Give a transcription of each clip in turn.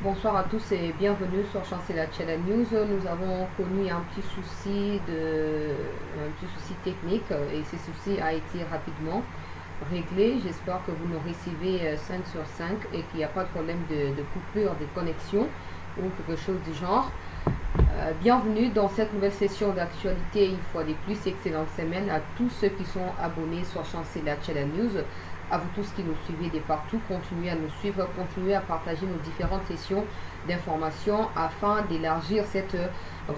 Bonsoir à tous et bienvenue sur Chancela Channel News. Nous avons connu un petit souci technique et ce souci a été rapidement réglé. J'espère que vous nous recevez 5 sur 5 et qu'il n'y a pas de problème de coupure de connexion ou quelque chose du genre. Bienvenue dans cette nouvelle session d'actualité, une fois de plus, excellente semaine à tous ceux qui sont abonnés sur Chancela Channel News. À vous tous qui nous suivez de partout, continuez à nous suivre, continuez à partager nos différentes sessions d'information afin d'élargir cette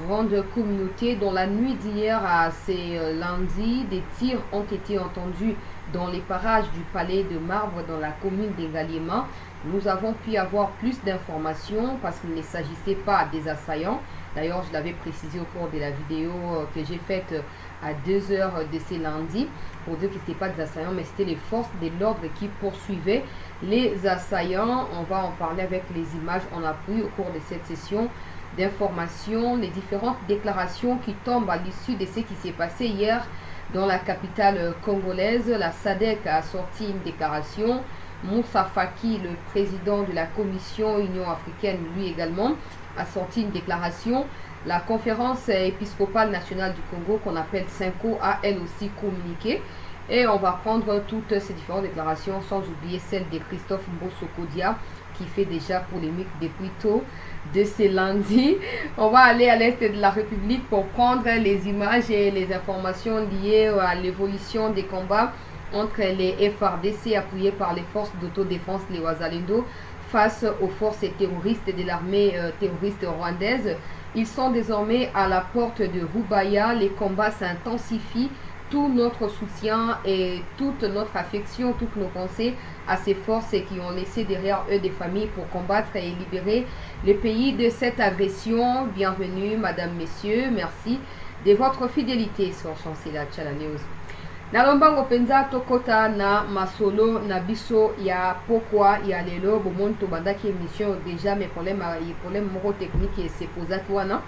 grande communauté. Dans la nuit d'hier à ce lundi, des tirs ont été entendus dans les parages du Palais de Marbre dans la commune des Galiema. Nous avons pu avoir plus d'informations parce qu'il ne s'agissait pas des assaillants. D'ailleurs, je l'avais précisé au cours de la vidéo que j'ai faite à 2 heures de ce lundi pour dire que ce n'était pas des assaillants, mais c'était les forces de l'ordre qui poursuivaient les assaillants. On va en parler avec les images en appui au cours de cette session d'information, les différentes déclarations qui tombent à l'issue de ce qui s'est passé hier dans la capitale congolaise. La SADC a sorti une déclaration. Moussa Faki, le président de la Commission Union africaine, lui également, a sorti une déclaration. La conférence épiscopale nationale du Congo, qu'on appelle SYNCO, a elle aussi communiqué. Et on va prendre toutes ces différentes déclarations, sans oublier celle de Christophe Mbosso-Kodia, qui fait déjà polémique depuis tôt de ce lundi. On va aller à l'est de la République pour prendre les images et les informations liées à l'évolution des combats entre les FRDC appuyés par les forces d'autodéfense, les Wazalendo, face aux forces terroristes de l'armée terroriste rwandaise. Ils sont désormais à la porte de Rubaya. Les combats s'intensifient. Tout notre soutien et toute notre affection, toutes nos pensées à ces forces qui ont laissé derrière eux des familles pour combattre et libérer le pays de cette agression. Bienvenue, madame, messieurs. Merci de votre fidélité sur Chancela Channel News. Nalombango penza tokota na masolo na biso ya pokwa ya lelo bomonto bandaki émission déjà mes problème moko technique et c'est posaki wana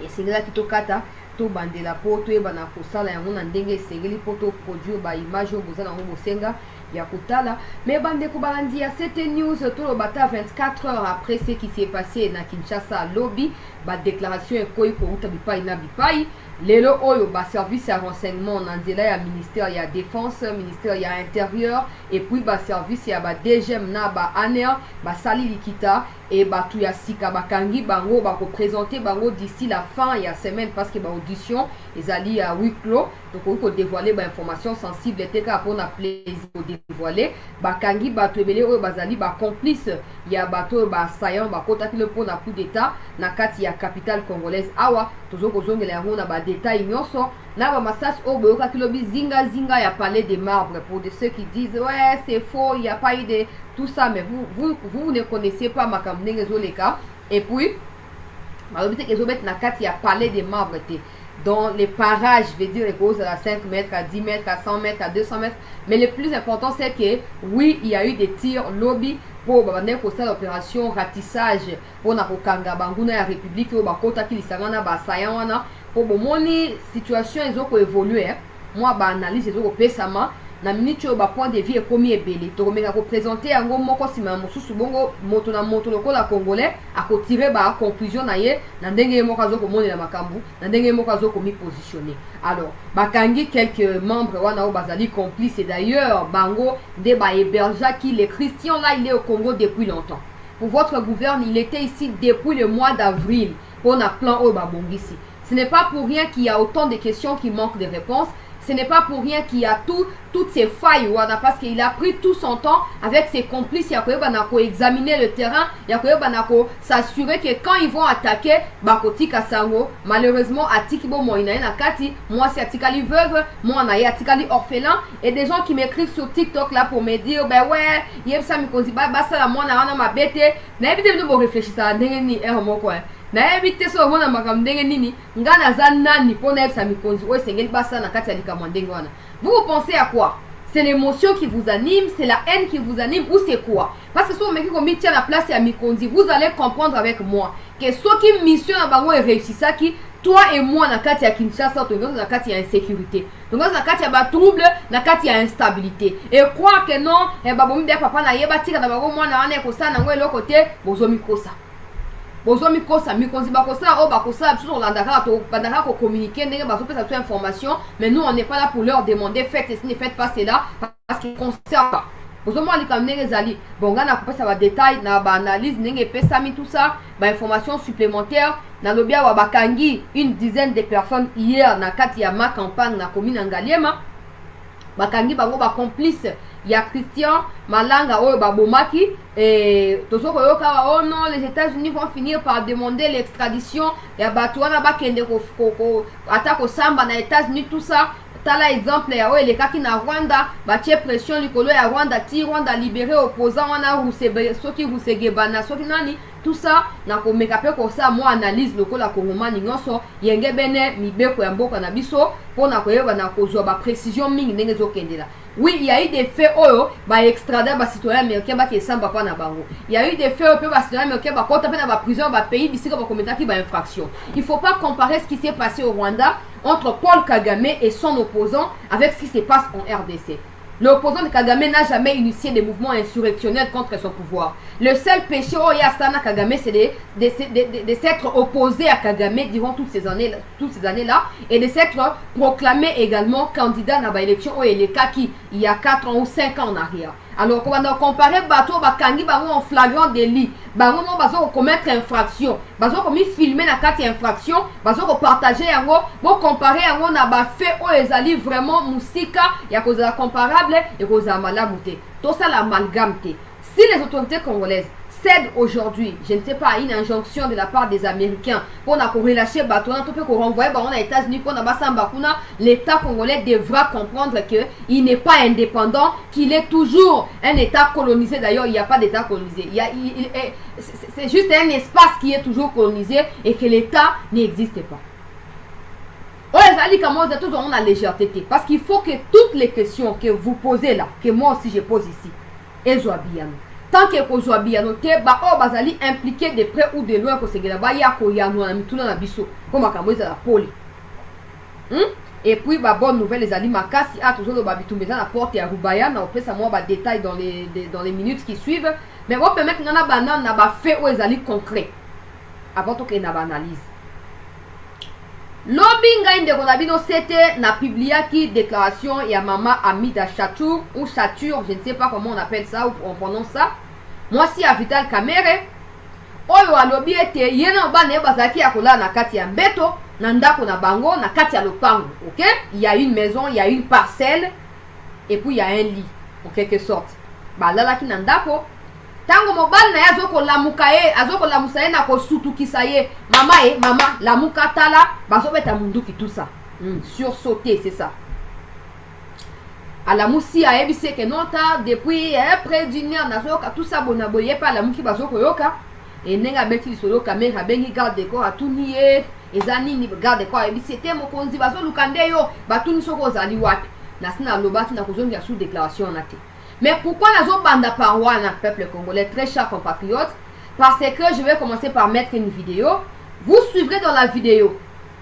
et sengela kitokata to bandela po to ebana kosala yango na ndenge esengeli po to produire ba image oyo boza nango bosenga ya kotala. Mais bandeko balandi ya cette news tolobata 24 heures après ce qui s'est passé na Kinshasa lobby ba déclaration ekoyi kouta bipai na bipai. Lelo oyo ba service ya renseignement na nzela ya ministère ya défense, ministère ya intérieur et puis ba service ya ba DGM na ba ANER ba sali likita et ba tu ya sika bakangi bango ba ko présenter bango d'ici la fin ya semaine parce que ba audition ezali à huis clos. Donc on dévoiler ba information sensible eteka pour na plaisir dévoiler bakangi ba tebele oyo bazali ba complice ya bato ba assaillant ba kotaki le pont na coup d'état na kati ya capitale congolaise awa tozo kozongela yango na ba détail nyonso na ba massage au boyoka kilobi zinga ya Palais des Marbres. Pour de ceux qui disent ouais c'est faux, il n'y a pas eu de tout ça, mais vous ne connaissez pas makamnenge zoleka. Et puis malobite que zobet na kati ya Palais des Marbres dans les parages, je veux dire, les causes à 5 mètres, à 10 mètres, à 100 mètres, à 200 mètres. Mais le plus important, c'est que oui, il y a eu des tirs lobby pour l'opération ratissage pour la République, pour la situation, ils ont évolué. Moi, analyse, ils ont récemment. Na minute ba point de vue ekomi ebele to komeka ko présenter yango moko sima mosusu bongo moto na moto lokola congolais ako tirer ba conclusion na ye na ndenge moko azoko monela makambu na ndenge moko azoko mi positionner. Alors bakangi quelques membres wana o bazali complices et d'ailleurs bango de ba héberja qui les Christians là il est au Congo depuis longtemps. Pour votre gouverne, il était ici depuis le mois d'avril pour na plan o ba bongisi. Ce n'est pas pour rien qu'il y a autant de questions qui manquent de réponses. Ce n'est pas pour rien qu'il y a toutes ces failles, parce qu'il a pris tout son temps avec ses complices. Il y a examiner le terrain, il y a s'assurer que quand ils vont attaquer, Bakoti Kasango, malheureusement, Atikibo Moïnaï Nakati, moi c'est Atikali veuve, moi Naï Atikali orphelin, et des gens qui m'écrivent sur TikTok là pour me dire, ben ouais, il y a ça, ça la moi n'a ma bête, n'a pas de réfléchir ça, n'engeni, quoi. Na éviter so mona makam ndenge nini ngana za nani pona yebisa mikonzi oyo sengeli basa na kati ya likamwa ndenge wana. Vous pensez à quoi? C'est l'émotion qui vous anime, c'est la haine qui vous anime ou c'est quoi? Parce que si vous mettez comme tient la place à mikonzi, vous allez comprendre avec moi que ce qui mission à bango est réussi ça qui toi et moi na kati ya Kinshasa to na kati ya insécurité. donc na kati ya ba trouble na kati ya instabilité et croire que non ba bomi bien papa na yeba tika na bango mwana wana ko sana ngo eloko te bozomi kosa mikonzi bakosa o bakosa biso landaka to bandaka ko communiquer ndenge bazo pesa toute information mais nous on n'est pas là pour leur demander faites ceci ne faites pas cela parce qu'ils concerne pas bozomo li comme ndenge zali bonga na kopesa ba détail na ba analyse ndenge pesami tout ça ba information supplémentaire na lobia wa bakangi une dizaine de personnes hier na kati ya ma campagne na commune Ngaliema bakangi bango ba complice ya Christian Malanga oyo babomaki et tozoko yoka oh non les États-Unis vont finir par demander l'extradition ya bato wana bakende ko atako samba na États-Unis tout ça tala exemple ya oyo elekaki na Rwanda batie pression likolo ya Rwanda ti Rwanda libéré opposant wana Rusebe soki Rusegebana soki nani tout ça na komeka pe ko sa mo analyse lokola kongomani nyonso yenge bene mibeko ya mboka na biso pona koyeba na kozwa ba précision mingi ndenge zokendela. Oui, il y a eu des faits oyo ba extrader ba citoyen américain ba kesamba pa na bango. Il y a eu des faits oyo ba citoyen américain ba kota pe na ba prison ba pays bisika ba kometaki ba infraction. Il faut pas comparer ce qui s'est passé au Rwanda entre Paul Kagame et son opposant avec ce qui se passe en RDC. L'opposant de Kagame n'a jamais initié des mouvements insurrectionnels contre son pouvoir. Le seul péché au Yasana Kagame, c'est de s'être opposé à Kagame durant toutes ces années-là et de s'être proclamé également candidat à l'élection au Elekaki il y a 4 ans ou 5 ans en arrière. Alors, quand on a comparé bateau, bakangi bango en flagrant délit, bango non bazo commettre infraction, bazo commis filmer na kati infraction, bazo ko partager yango, bo comparer yango na ba fait o ezali vraiment musika ya koza comparable et koza malamuté. Tout ça l'amalgame. Si les autorités congolaises cèdent aujourd'hui, je ne sais pas, une injonction de la part des Américains pour relâcher bateau, pour renvoyer aux États-Unis, pour l'État congolais devra comprendre qu'il n'est pas indépendant, qu'il est toujours un État colonisé. D'ailleurs, il n'y a pas d'État colonisé. C'est juste un espace qui est toujours colonisé et que l'État n'existe pas. On a légèreté parce qu'il faut que toutes les questions que vous posez là, que moi aussi je pose ici, elles soient bien. Tant que vous soyez bien noté, bazali impliqué de près ou de loin que c'est là, ya ko ya no na mituna na biso, comme akamweza la poli. Et puis bonne nouvelle les ali makasi a toujours le babitumeza na porte ya Rubaya na opesa moi ba détails dans les minutes qui suivent, mais on peut mettre na banane na ba fait ou ezali concret avant que na analyse. Lobinga inde konabino c'était na publié qui déclaration ya mama Amida Chatur ou Chatur, je ne sais pas comment on appelle ça ou on prononce ça. Moi si à Vital Kamerhe oyo alobi ete yena bana bazaki ya kola na kati ya mbeto na ndako na bango na kati ya lopango, OK? Il y a une maison, il y a une parcelle et puis il y a un lit en quelque sorte. Ba lala ki na ndako tango mobali na yazoko lamuka ye azoko lamusa ye na ko sutukisa ye mama lamuka tala bazobeta munduki tout ça sursauter c'est ça ala musi a ebise que non ta depuis près d'une heure nazoka tout ça bona boye pa la muki bazoko yoka et nenga beti solo kamera bengi garde de corps atuniye ezani ni garde de corps ebise te mokonzi bazoluka ndeyo batuni soko zali wapi na sina lobati na kozonga sous déclaration na te. Mais pourquoi nous banda par wana peuple congolais, très chers compatriotes? Parce que je vais commencer par mettre une vidéo. Vous suivrez dans la vidéo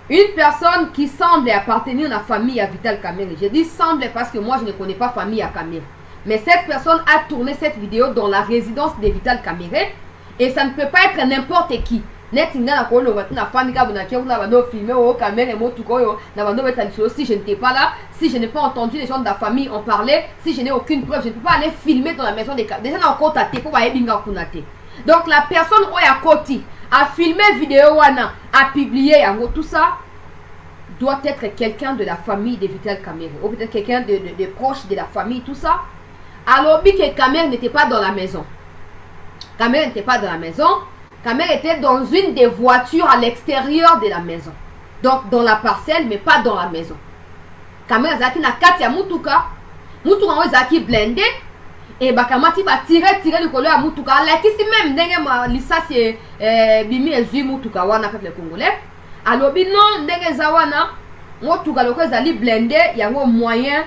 une personne qui semble appartenir à la famille à Vital Kamerhe. Je dis semble parce que moi je ne connais pas famille à Kamerhe. Mais cette personne a tourné cette vidéo dans la résidence de Vital Kamerhe et ça ne peut pas être n'importe qui. Si je n'étais pas là, si je n'ai pas entendu les gens de la famille en parler, si je n'ai aucune preuve, je ne peux pas aller filmer dans la maison des cas. Déjà, on a contaté pour donc la personne qui a filmé vidéo, a publié tout ça, doit être quelqu'un de la famille de Vital Kamerhe ou peut-être quelqu'un de proche de la famille, tout ça. Alors, que Kamerhe n'était pas dans la maison. Kamerhe n'était pas dans la maison. Kamerhe était dans une des voitures à l'extérieur de la maison. Donc dans la parcelle, mais pas dans la maison. Kamerhe zaki na kati ya mutuka. Mutuka ngo zaki blindé. Et bakamati ba tirer le kolo ya mutuka. La kisi même ndenge ma lisasi bimi ezui mutuka wana peuple congolais. Alobi non ndenge zawana mutuka loko ezali blindé yango moyen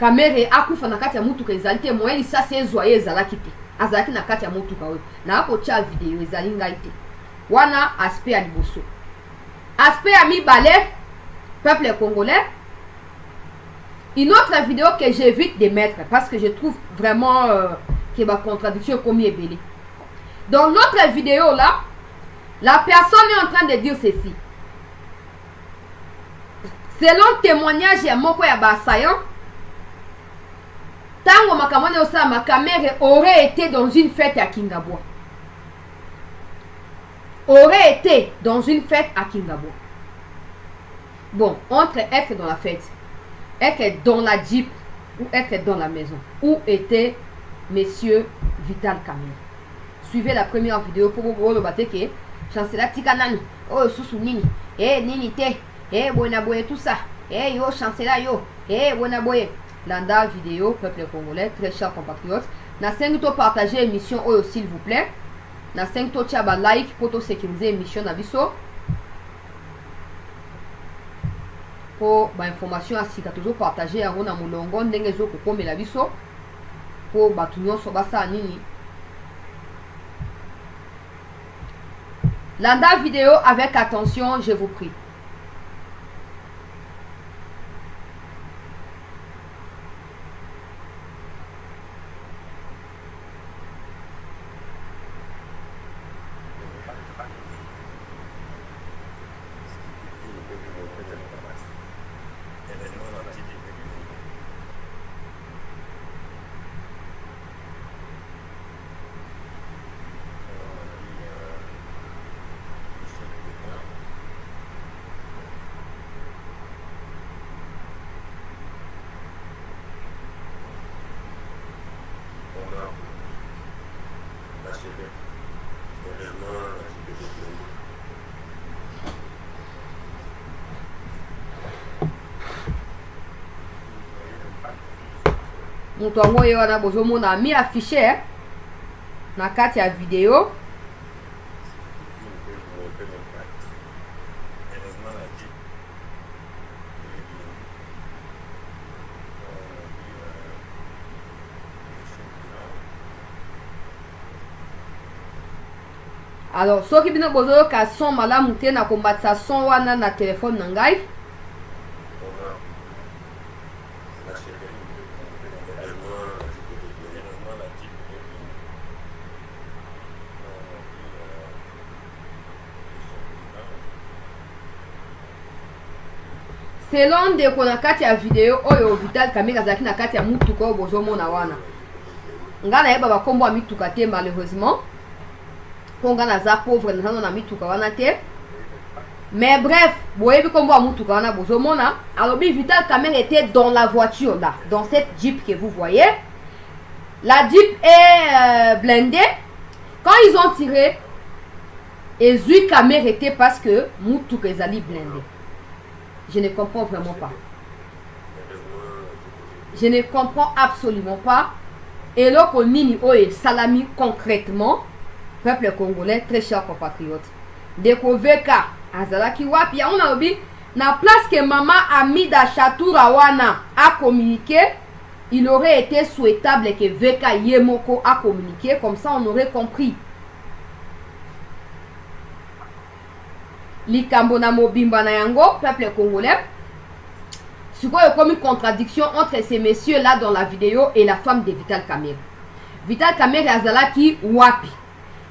Kamerhe akufa na kati ya mutuka ezali te moyen lisasi ezwa ezalaki te. Azaki na kati ya motuka oyo na akocha video ezali ngai te wana aspect ya liboso aspect ya mibale peuple congolais Une autre vidéo que j'évite de mettre parce que je trouve vraiment que ma contradiction est comme belle. Dans l'autre vidéo là, la personne est en train de dire ceci. Selon témoignage ya moko ya basayan, tango makamone osa ma caméra aurait été dans une fête à Kingabwa. Aurait été dans une fête à Kingabwa. Bon, entre être dans la fête, être dans la Jeep ou être dans la maison. Où était Monsieur Vital Kamerhe? Suivez la première vidéo pour vous le battre que chancela tika nani, oh susu nini, nini te, bona boye tout ça, yo chancela yo, bona boye. Landa vidéo, peuple congolais, très chers compatriotes. Na 5 to partager émission oh s'il vous plaît. Na 5 to tchaba like pour to sécuriser émission na biso. Pour ba information asika toujours partager yango na mulongo ndenge zo ko komela biso. Pour batu nyonso basa nini. Landa vidéo avec attention, je vous prie. Moto wango ye wana bozomona mi affiché na kati ya vidéo. Alors soki bino bozo ka son malamu te na kombatisa son wana na téléphone na ngai. Selon ndeko na kati ya video oyo Vital Kamerhe azalaki na kati ya mutuka oyo bozomona wana. Nga nayeba bakombo ya mituka te malheureusement. Po nga naza pauvre nazano na mituka wana te. Mais bref, boyebi kombo ya mutuka wana bozomona. Alobi Vital Kamerhe était dans la voiture là, dans cette Jeep que vous voyez. La Jeep est blindée. Quand ils ont tiré, Ezui Kamerhe était parce que mutuka ezali blindée. Je ne comprends vraiment pas. Je ne comprends absolument pas. Et là, pour Nini Oye Salami concrètement, peuple congolais, très chers compatriotes. Deko Veka, Azalaki Wapi, on a oublié, na place que maman Amida Chatoura Wana a communiqué, il aurait été souhaitable que Veka Yemoko a communiqué, comme ça on aurait compris. Likambo na mobimba na yango, peuple congolais. Il y a comme une contradiction entre ces messieurs là dans la vidéo et la femme de Vital Kamerhe. Vital Kamerhe azalaki wapi.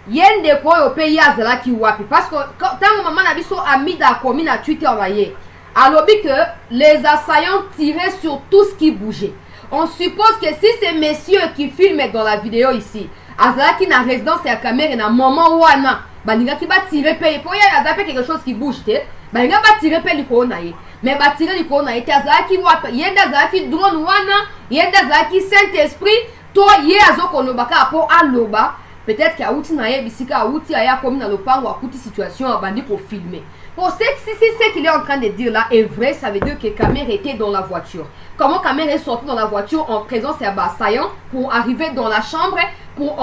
Yende ko yo pays azalaki wapi. Parce que tant que maman a biso Amida komi na Twitter envoyé. Alobi que les assaillants tiraient sur tout ce qui bougeait. On suppose que si ces messieurs qui filment dans la vidéo ici, azalaki na résidence ya Kamerhe na moment wana, balinga ki ba tirer pe pour y a quelque chose qui bouge te, balinga ba tirer pe likolo na ye. Mais ba tirer likolo na ye te azalaki wapi. Yende azalaki drone wana, yende azalaki Saint-Esprit, to ye azoko lobaka po aloba. Peut-être qu'il y a outil na ye bisika outil aya comme na lopango akuti situation abandi pour filmer. Pour si ce qu'il est en train de dire là est vrai, ça veut dire que Kamerhe était dans la voiture. Comment Kamerhe est sorti dans la voiture en présence d'un assaillant pour arriver dans la chambre, pour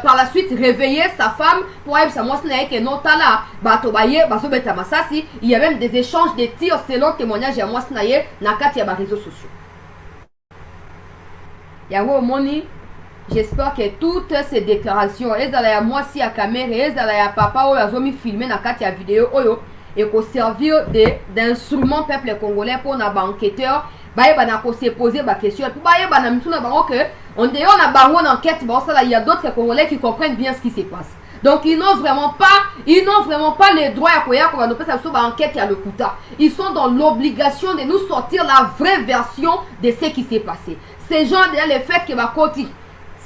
par la suite réveiller sa femme, pour aller sa moissonner que non tala, batobaye, basobeta masasi. Il y a même des échanges de tirs selon témoignage à moissonner na kati ya réseaux sociaux. Yawo moni. J'espère que toutes ces déclarations, ezala ya mwasi ya Kamerhe, ezala ya papa oyo azomi filmer na kati ya vidéo oyo et qu'on servir d'instrument peuple congolais pour na ba enquêteur baye bana ko se poser ba question puis baye bana mituna bango que on dehors na bango en enquête bon ça là il y a d'autres Congolais qui comprennent bien ce qui se passe. Donc ils n'ont vraiment pas les droits à quoi qu'on va nous faire sur enquête à l'Okuta. Ils sont dans l'obligation de nous sortir la vraie version de ce qui s'est passé. Ces gens derrière les faits qui va continuer.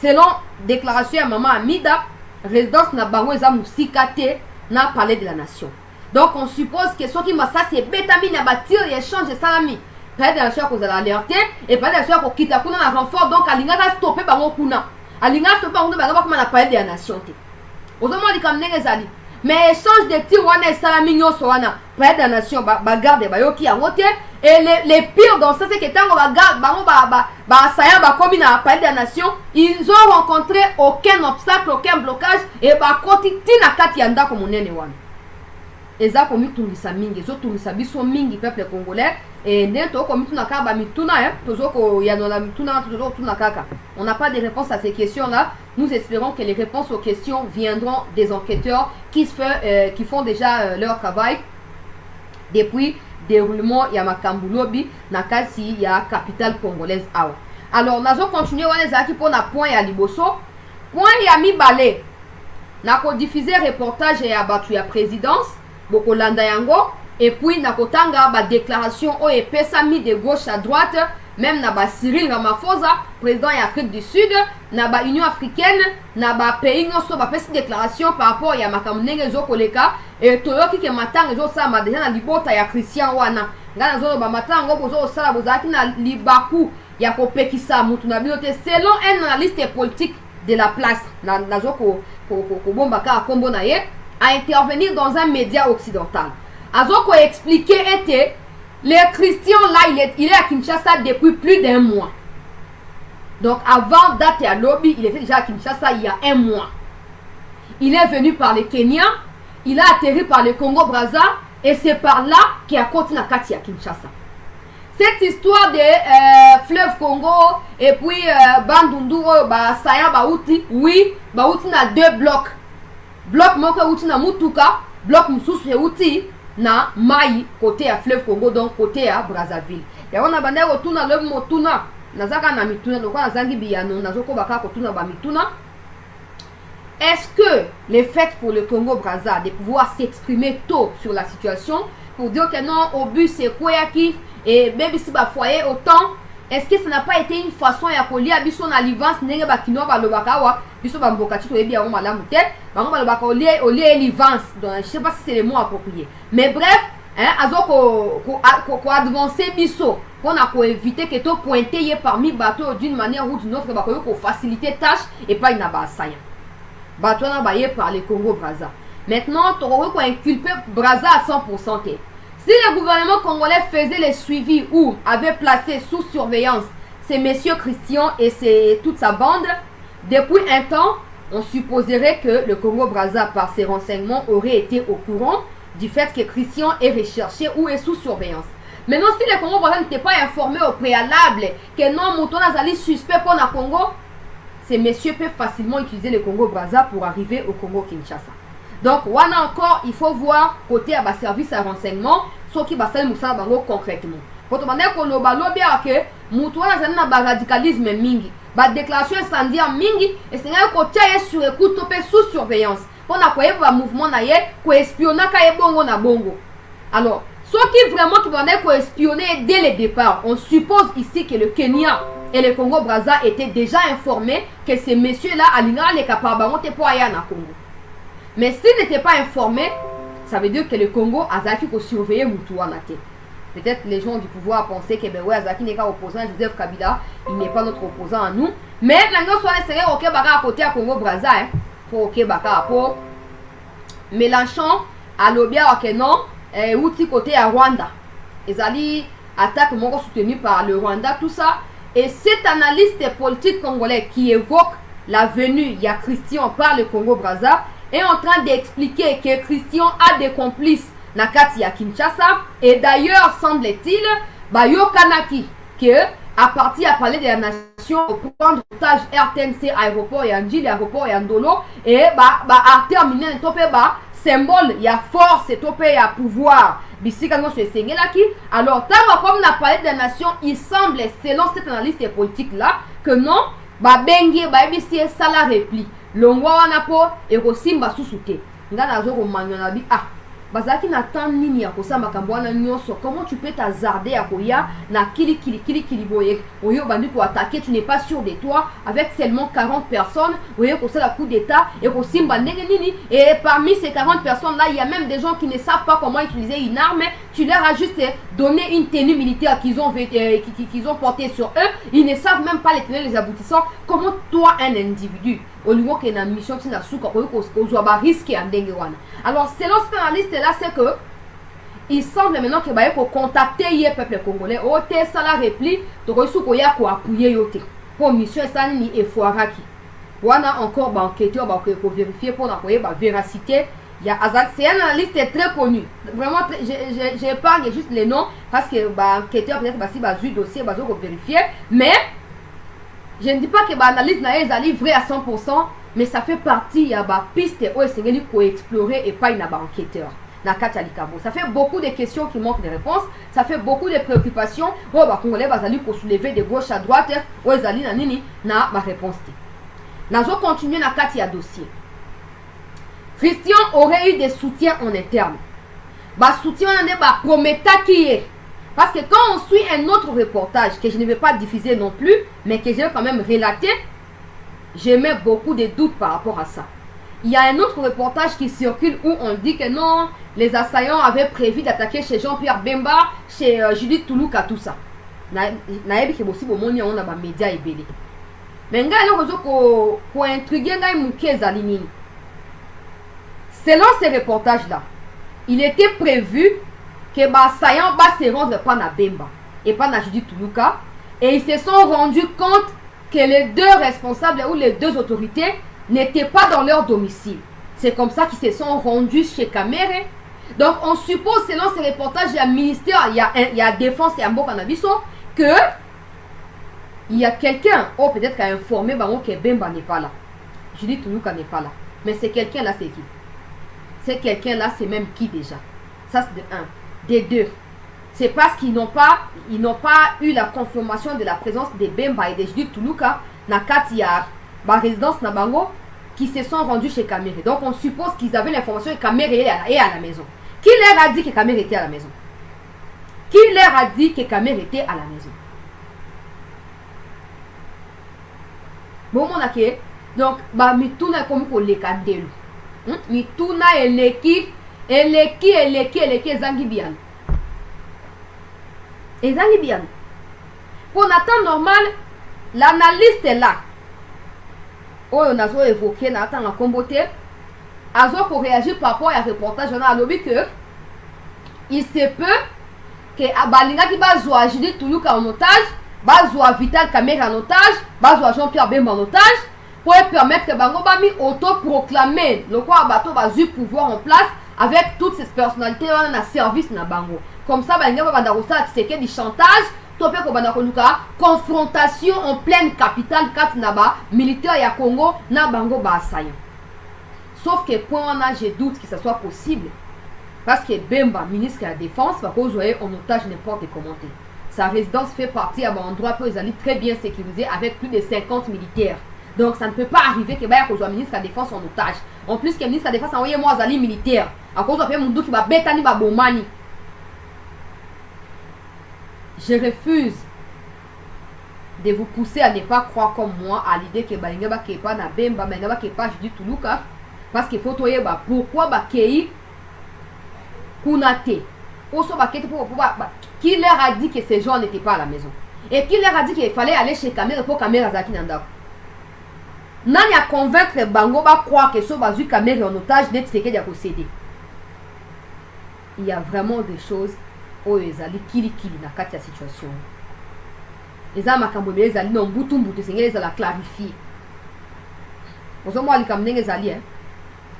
Selon déclaration à maman Amida, résidence na bango ezamu sikate na palais de la nation. Donc on suppose que ce qui m'a ça c'est bétamine à bâtir et échange de salami. Palais de la nation qu'on a alerté et palais de la nation qu'on quitte kuna na renfort donc alinga va stopper bango kuna. Alinga stopper bango bango comme na palais de la nation. Autrement dit comme nezali. Mais échange de tirs wana salami nyoso wana palais de la nation ba garde ba yoki angote et les pires dans ça c'est que tango ba garde bango ba saya ba comme na palais de la nation, ils ont rencontré aucun obstacle, aucun blocage et ba kotiti na kati yanda comme monene wana. Eza komi tungisa mingi, zo tungisa biso mingi peuple congolais et neto komi tuna ka ba mituna tozo ko ya no la mituna tozo tuna kaka. On n'a pas de réponse à ces questions-là. Nous espérons que les réponses aux questions viendront des enquêteurs qui font déjà leur travail depuis déroulement ya makambu lobi na kasi ya capitale congolaise awa. Alors nazo continuer wana zaki pour na point ya liboso. Point ya mibale. Na ko diffuser reportage ya batu ya présidence bokolanda yango et puis na kotanga ba déclaration o epesami de gauche à droite même na ba Cyril Ramaphosa président ya Afrique du Sud na ba Union africaine na ba pays nyonso ba pesi déclaration par rapport ya makambo ndenge ezokoleka et toyoki ke matanga ezosala déjà na libota ya Christian wana ngana zo ba matanga bozosala bozaki na libaku ya kopekisa mutu na bino te selon un analyste politique de la place na zo ko bomba ka kombo na ye à intervenir dans un média occidental. Azoko a expliqué était le Christian là il est à Kinshasa depuis plus d'un mois. Donc avant date à lobby, il était déjà à Kinshasa il y a un mois. Il est venu par le Kenya, il a atterri par le Congo-Brazza et c'est par là qu'il a continué à Kati à Kinshasa. Cette histoire de fleuve Congo et puis Bandunduro, Saya Baouti, oui, Baouti na deux blocs. Bloc moko outi na Mutuka, bloc mususu outi na Mai côté à fleuve Congo donc côté à Brazzaville. Ya wana bande rotuna le motuna nazaka na mituna donc na zangi biyano nazoko baka kotuna ba mituna. Est-ce que le fait pour le Congo Brazza de pouvoir s'exprimer tôt sur la situation pour dire que non au but c'est quoi qui et même si ba foyer autant est-ce que ça n'a pas été une façon ya kolia biso na livance ndenge ba kino ba lobaka wa biso ba mboka ti to ebi ya malamu te bango ba lobaka olie livance donc je sais pas si c'est le mot approprié mais bref hein azoko ko avancer biso pour na ko éviter que to pointer ye parmi bateau d'une manière ou d'une autre ba ko faciliter tâche et pas une abasaya bateau na ba ye par le Congo Brazza. Maintenant to ko inculper Brazza à 100%. Si le gouvernement congolais faisait le suivi ou avait placé sous surveillance ces messieurs Christian et toute sa bande, depuis un temps, on supposerait que le Congo-Brazza, par ses renseignements, aurait été au courant du fait que Christian est recherché ou est sous surveillance. Maintenant, si le Congo-Brazza n'était pas informé au préalable que non, Mouton Azali suspect pour le Congo, ces messieurs peuvent facilement utiliser le Congo-Brazza pour arriver au Congo-Kinshasa. Donc, wana encore, il faut voir côté à service à renseignement, ce qui va faire moussa bango concrètement. Quand on a qu'on a lobby que moutoua na ba radicalisme mingi, ba déclaration incendiaire mingi, et c'est un côté sur écoute topé sous surveillance. On a quoi un mouvement na ye, ko espionner ka bongo na bongo. Alors, ce qui vraiment qui venait ko espionner dès le départ, on suppose ici que le Kenya et le Congo-Brazza étaient déjà informés que ces messieurs-là alinga les capables monter pour aller na Congo. Mais s'ils n'étaient pas informés, ça veut dire que le Congo a Zaki pour surveiller Moutouana. Peut-être les gens du pouvoir pensaient que ben ouais, Azaki n'est qu'un opposant à Joseph Kabila, il n'est pas notre opposant à nous. Mais maintenant, soit les ok baka à côté à Congo Brazza, pour ok baka pour Mélenchon à l'obia ok non, outil côté à Rwanda. Les alliés attaque mon soutenu par le Rwanda, tout ça. Et cet analyste politique congolais qui évoque la venue, il y a Christian par le Congo Brazza, est en train d'expliquer que Christian a des complices Nakati à Kinshasa et d'ailleurs semble-t-il Bayo Kanaki que à partir à parler de la nation pour prendre otage RTNC aéroport et Andjili aéroport et Andolo et à terminer topé symbole il y a force et topé à pouvoir bisika nyonso esengelaki. Alors tant comme na palais des nations, il semble selon cette analyste politique là que non babengi bayebisi esala repli longwa wana po ekosimba susu te nga nazo komanya na bi bazaki na temps nini ya kosamba makambo wana nyonso. Comment tu peux t'hazarder à koya na kili boye oyo bandi ko attaquer, tu n'es pas sûr de toi avec seulement 40 personnes oyo ko sala coup d'état et ko simba ndenge nini. Et parmi ces 40 personnes là, il y a même des gens qui ne savent pas comment utiliser une arme. Tu leur as juste donné une tenue militaire qu'ils ont portée sur eux, ils ne savent même pas les tenants les aboutissants. Comment toi un individu au niveau que na mission tina suka ko risque en ndenge wana. Alors selon cette analyste là, c'est que il semble maintenant que baye ko contacter le peuple congolais o te sala repli to ko suko ya ko appuyer yote pour mission ça ni efoiraki wana encore ba enquêteur ba ko vérifier pour na ko ba véracité. Il y a Azak, c'est un analyste très connu. Vraiment, j'épargne juste les noms parce que bah enquêteur peut-être bah si bah du dossier bah ko vérifier, mais je ne dis pas que l'analyse n'est pas vraie à 100%, mais ça fait partie, il y a des pistes où il faut explorer et pas une enquêteur. Ça fait beaucoup de questions qui manquent de réponses, ça fait beaucoup de préoccupations. Où les Congolais vont soulever de gauche à droite, où ils vont na ma réponse. Nous allons continuer dans le dossier. Christian aurait eu des soutiens en interne. Soutien en promettant qui est. Parce que quand on suit un autre reportage que je ne vais pas diffuser non plus, mais que j'ai quand même relaté, j'ai mis beaucoup de doutes par rapport à ça. Il y a un autre reportage qui circule où on dit que non, les assaillants avaient prévu d'attaquer chez Jean-Pierre Bemba, chez Judith Toulouka, tout ça. Naebi ke bosi bomoni on a ba média ebele. Mais ngai lokozo ko intriguer ngai muke ezali nini. Selon ces reportages là, il était prévu que les assaillants ne se rendent pas à Bemba et pas à Judith Toulouka, et ils se sont rendus compte que les deux responsables ou les deux autorités n'étaient pas dans leur domicile. C'est comme ça qu'ils se sont rendus chez Kamere. Donc on suppose, selon ces reportages, il y a ministère, il y a défense et Ambo Kanabiso, que il y a quelqu'un, ou peut-être qui a informé que Bemba n'est pas là, Judith Toulouka n'est pas là. Mais c'est quelqu'un là, c'est qui? C'est quelqu'un là, c'est même qui déjà? Ça c'est de un. Des deux, c'est parce qu'ils n'ont pas eu la confirmation de la présence de Bemba et de Judith Toulouka na Katia, ma résidence Nabango, qui se sont rendus chez Kamere. Donc on suppose qu'ils avaient l'information que Kamere est à la maison. Qui leur a dit que Kamere était à la maison? Qui leur a dit que Kamere était à la maison? Bon, mon aké, donc mituna comme pour les candelo. Mituna et l'équipe. Eleki ezangi bien. Ezangi bien. Pour un temps normal, l'analyste est là. On a évoqué dans la comboté. Azo pour réagir par rapport à un reportage, on a lobby que il se peut que Abalinga qui va jouer Judith Toulouka en otage, va jouer Vital Kamere en otage, va jouer Jean-Pierre Bemba en otage, pour permettre que Bango Bami auto-proclamer le quoi Abato va du pouvoir en place avec toutes ces personnalités dans le service na bango. Comme ça, il y a du chantage, confrontation en pleine capitale, kat naba, militaire ya Congo, na bango ba assaillant. Sauf que pour moi, je doute que ça soit possible. Parce que Bemba, ministre de la Défense, va jouer en otage n'importe comment. Sa résidence fait partie à un endroit où ils allaient très bien sécurisé avec plus de 50 militaires. Donc ça ne peut pas arriver que le ministre de la Défense en otage. En plus que le ministre de la Défense a envoyé moi aux militaires. À cause de mon qui va bétani va bomani. Je refuse de vous pousser à ne pas croire comme moi à l'idée que Balinga ba kepa na Bemba, Balinga ba kepa Judith Toulouka, parce qu'il faut toyer pourquoi ba kei kunate. Qui leur a dit que ces gens n'étaient pas à la maison? Et qui leur a dit qu'il fallait aller chez Kamere pour Kamere Zaki Nanda? Nani a convaincre Bango ba croire que ce bazu Kamere en otage d'être ce qu'il y a possédé. Il y a vraiment des choses où ils allaient kili na katia situation. Les hommes makambo les allaient non butu c'est les allaient clarifier. Ozo mo ali kamne les allaient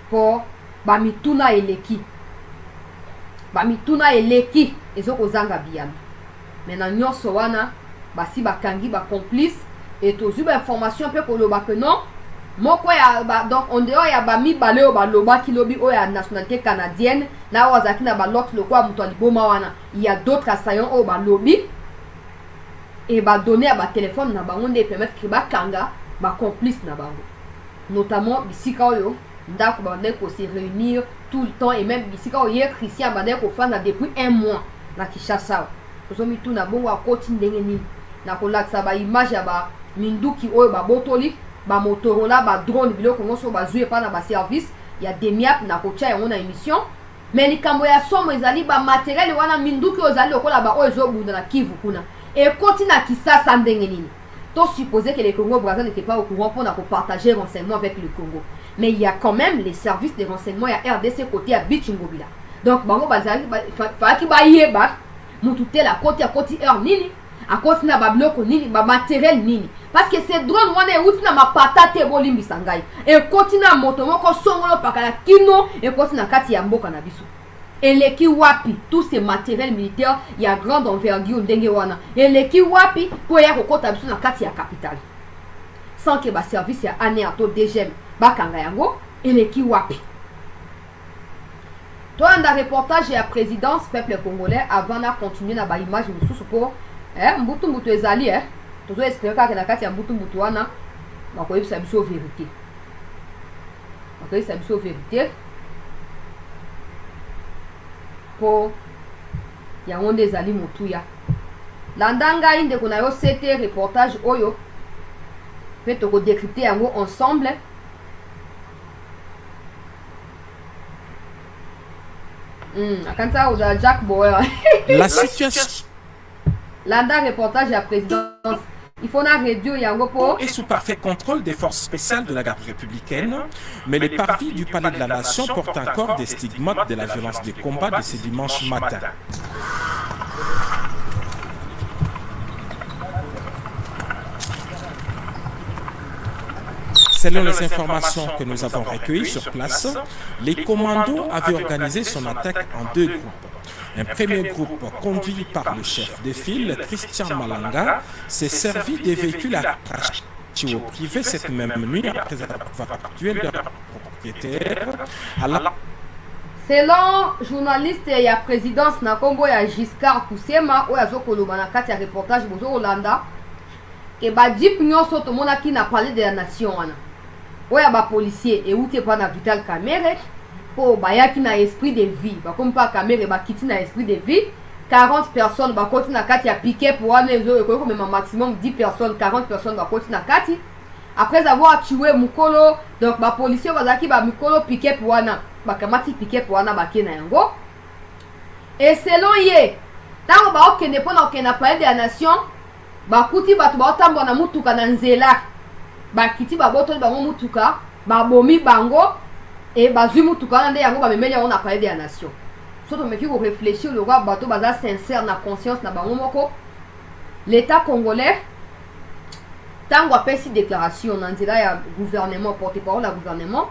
pour ba mituna eleki. Ba mituna eleki ezo kozanga biam. Maintenant nyonso wana basi bakangi ba complice et tozu ba information peu koloba que non moko ya donc on dehors ya ba mibale oyo baloba kilobi oyo ya nationalité canadienne na oyo azalaki na balote lokwa moto ya liboma wana ya d'autres assaillants oyo balobi et badonne ya batelefone na bango nde epermettre ke bakanga bacomplice na bango notamment bisika oyo ndako bandaki kose réunir tout le temps et même bisika oyo ye Christian bandaki kofanda depuis 1 mois na Kinshasa tozomituna bongo akoti ndenge nini na kolakisa baimage ya baminduki oyo babotoli bamotorola badrone biloko nyonso bazwi epa na baservice ya demiap na kotia yango na émission mais likambo ya somo ezali bamateriele wana minduki oyo ezali lokola baoyo ezobunda na Kivu kuna ekoti na Kisasa ndenge nini to supposer que le Congo Brazza n'était pas au courant pour partager renseignements avec le Congo. Mais il y a quand même les services de renseignement, il y a RDC côté à Bichingobila. Donc, bango bazali faki ba yeba mutute la côté à côté heure nini à côté na ba bloco nini ba matériel nini parce que ces drones wana outi na ma patate bolimbi sangai et côté na moto moko songolo pakala kino et côté na kati ya mboka na biso. Et les kiwapi, tous ces matériels militaires, il y a grande envergure ndenge wana. Et les kiwapi, pour y avoir kokota biso na kati ya capitale. Sans que ba service ya ane ato DGM bakanga yango, et les kiwapi. Toi, dans le reportage ya présidence peuple congolais, avant na continuer na ba image mususu pour mbutu ezali tozo espérer ka na kati ya mbutu wana bakoyebisa biso vérité. Bakoyebisa biso vérité. Po yango nde ezali motuya landanga inde kuna yo c'était reportage oyo pe toko décrypter yango ensemble akanta oza Jack Bauer la situation landa reportage ya présidence il faut na réduire yango po est sous parfait contrôle des forces spéciales de la garde républicaine, mais les parvis du palais de la nation portent encore des stigmates de la violence des combats de ce dimanche matin. Selon les informations que nous avons recueillies sur place, les commandos avaient organisé son attaque en 2 groupes. Un premier groupe, conduit par le chef de file, Christian Malanga, s'est servi des véhicules attachés au privé cette même nuit après avoir tué leur propriétaire. Selon journaliste ya présidence na Congo ya Giscard Kusema oyo azokoloba na kati ya reportage bozo Olanda ke ba jeep nyonso tomonaki na palais de la nation wana oyo ba policier euti pa na Vital Kamerhe po bayaki na esprit de vie bakomi pa Kamerhe bakiti na esprit de vie 40 personnes bakoti na kati ya pick-up wana ezo ekoki komema maximum 10 personnes 40 personnes bakoti na kati après avoir tué mukolo donc ba policier bazaki ba mikolo pick-up wana bakamati pick-up wana bakena yango et selon ye tango baokende mpona okende na palais de la nation bakuti bato baotambola na mutuka na nzela bakiti babotoli bango mutuka babomi bango et bazwi mutuka wana nde yango bamemeli yango na palais de la nation so tomeki korefléchir lokwa bato baza sincère na conscience na bango moko l'état congolais tango apesi déclaration na nzela ya gouvernement porte-parole ya gouvernement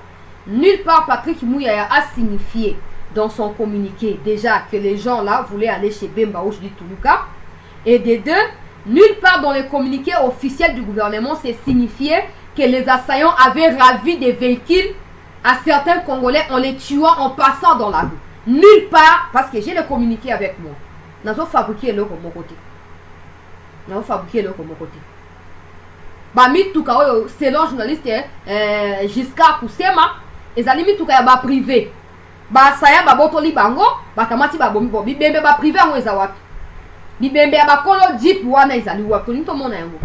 nulle part Patrick Mouyaya a signifié dans son communiqué déjà que les gens là voulaient aller chez Bemba ou Judi Toulouka et des deux nulle part dans le communiqué officiel du gouvernement c'est signifié que les assaillants avaient ravi des véhicules à certains Congolais en les tuant en passant dans la rue. Nulle part, parce que j'ai le communiqué avec moi. Nous avons fabriqué l'eau comme mon côté. Nous avons fabriqué l'eau comme mon côté. Bami tout cas, selon journaliste Giscard Kusema, ils allaient mis tout cas ba privé. Ba saya ba botoli bango, ba kamati ba bomi bobi bembe ba privé ngo ezawapi. Bibembe ba kolo jeep wana ezali wapi ni to mona yango.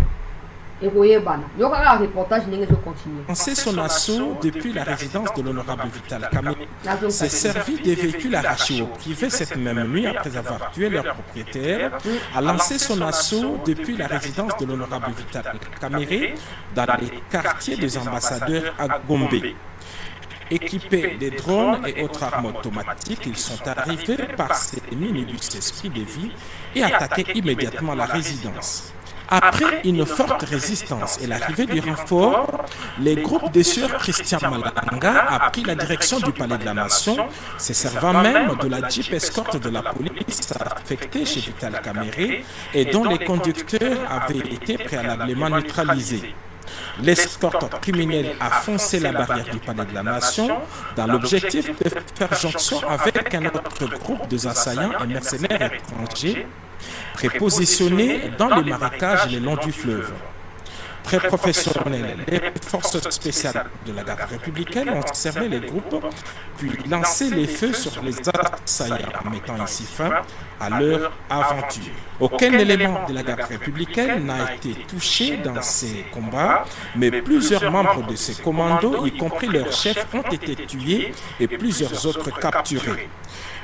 Lancé son assaut depuis la résidence de l'honorable Vital Kamerhe, s'est servi des véhicules arrachés au privé cette même nuit après avoir tué leur propriétaire, a lancé son assaut depuis la résidence de l'honorable Vital Kamerhe dans les quartiers des ambassadeurs à Gombe. Équipés de drones et autres armes automatiques, ils sont arrivés par ces minibus esprit de vie et attaqué immédiatement la résidence. Après une forte résistance et l'arrivée du renfort, les groupes de sœurs Christian Malanga a pris la direction du palais de la nation, se servant même de la jeep escorte de la police affectée chez Vital Kamerhe et dont les conducteurs avaient été préalablement neutralisés. L'escorte criminelle a foncé la barrière du palais de la Nation dans l'objectif de faire jonction avec un autre groupe de assaillants et mercenaires étrangers prépositionnés dans les marécages le long du fleuve. Très professionnels, les forces spéciales de la garde républicaine ont cerné les groupes, puis lancé les feux sur les assaillants, mettant ainsi fin à leur aventure. Aucun élément de la garde républicaine n'a été touché dans ces combats, mais plusieurs membres de ces commandos, y compris leurs chefs, ont été tués et plusieurs autres capturés.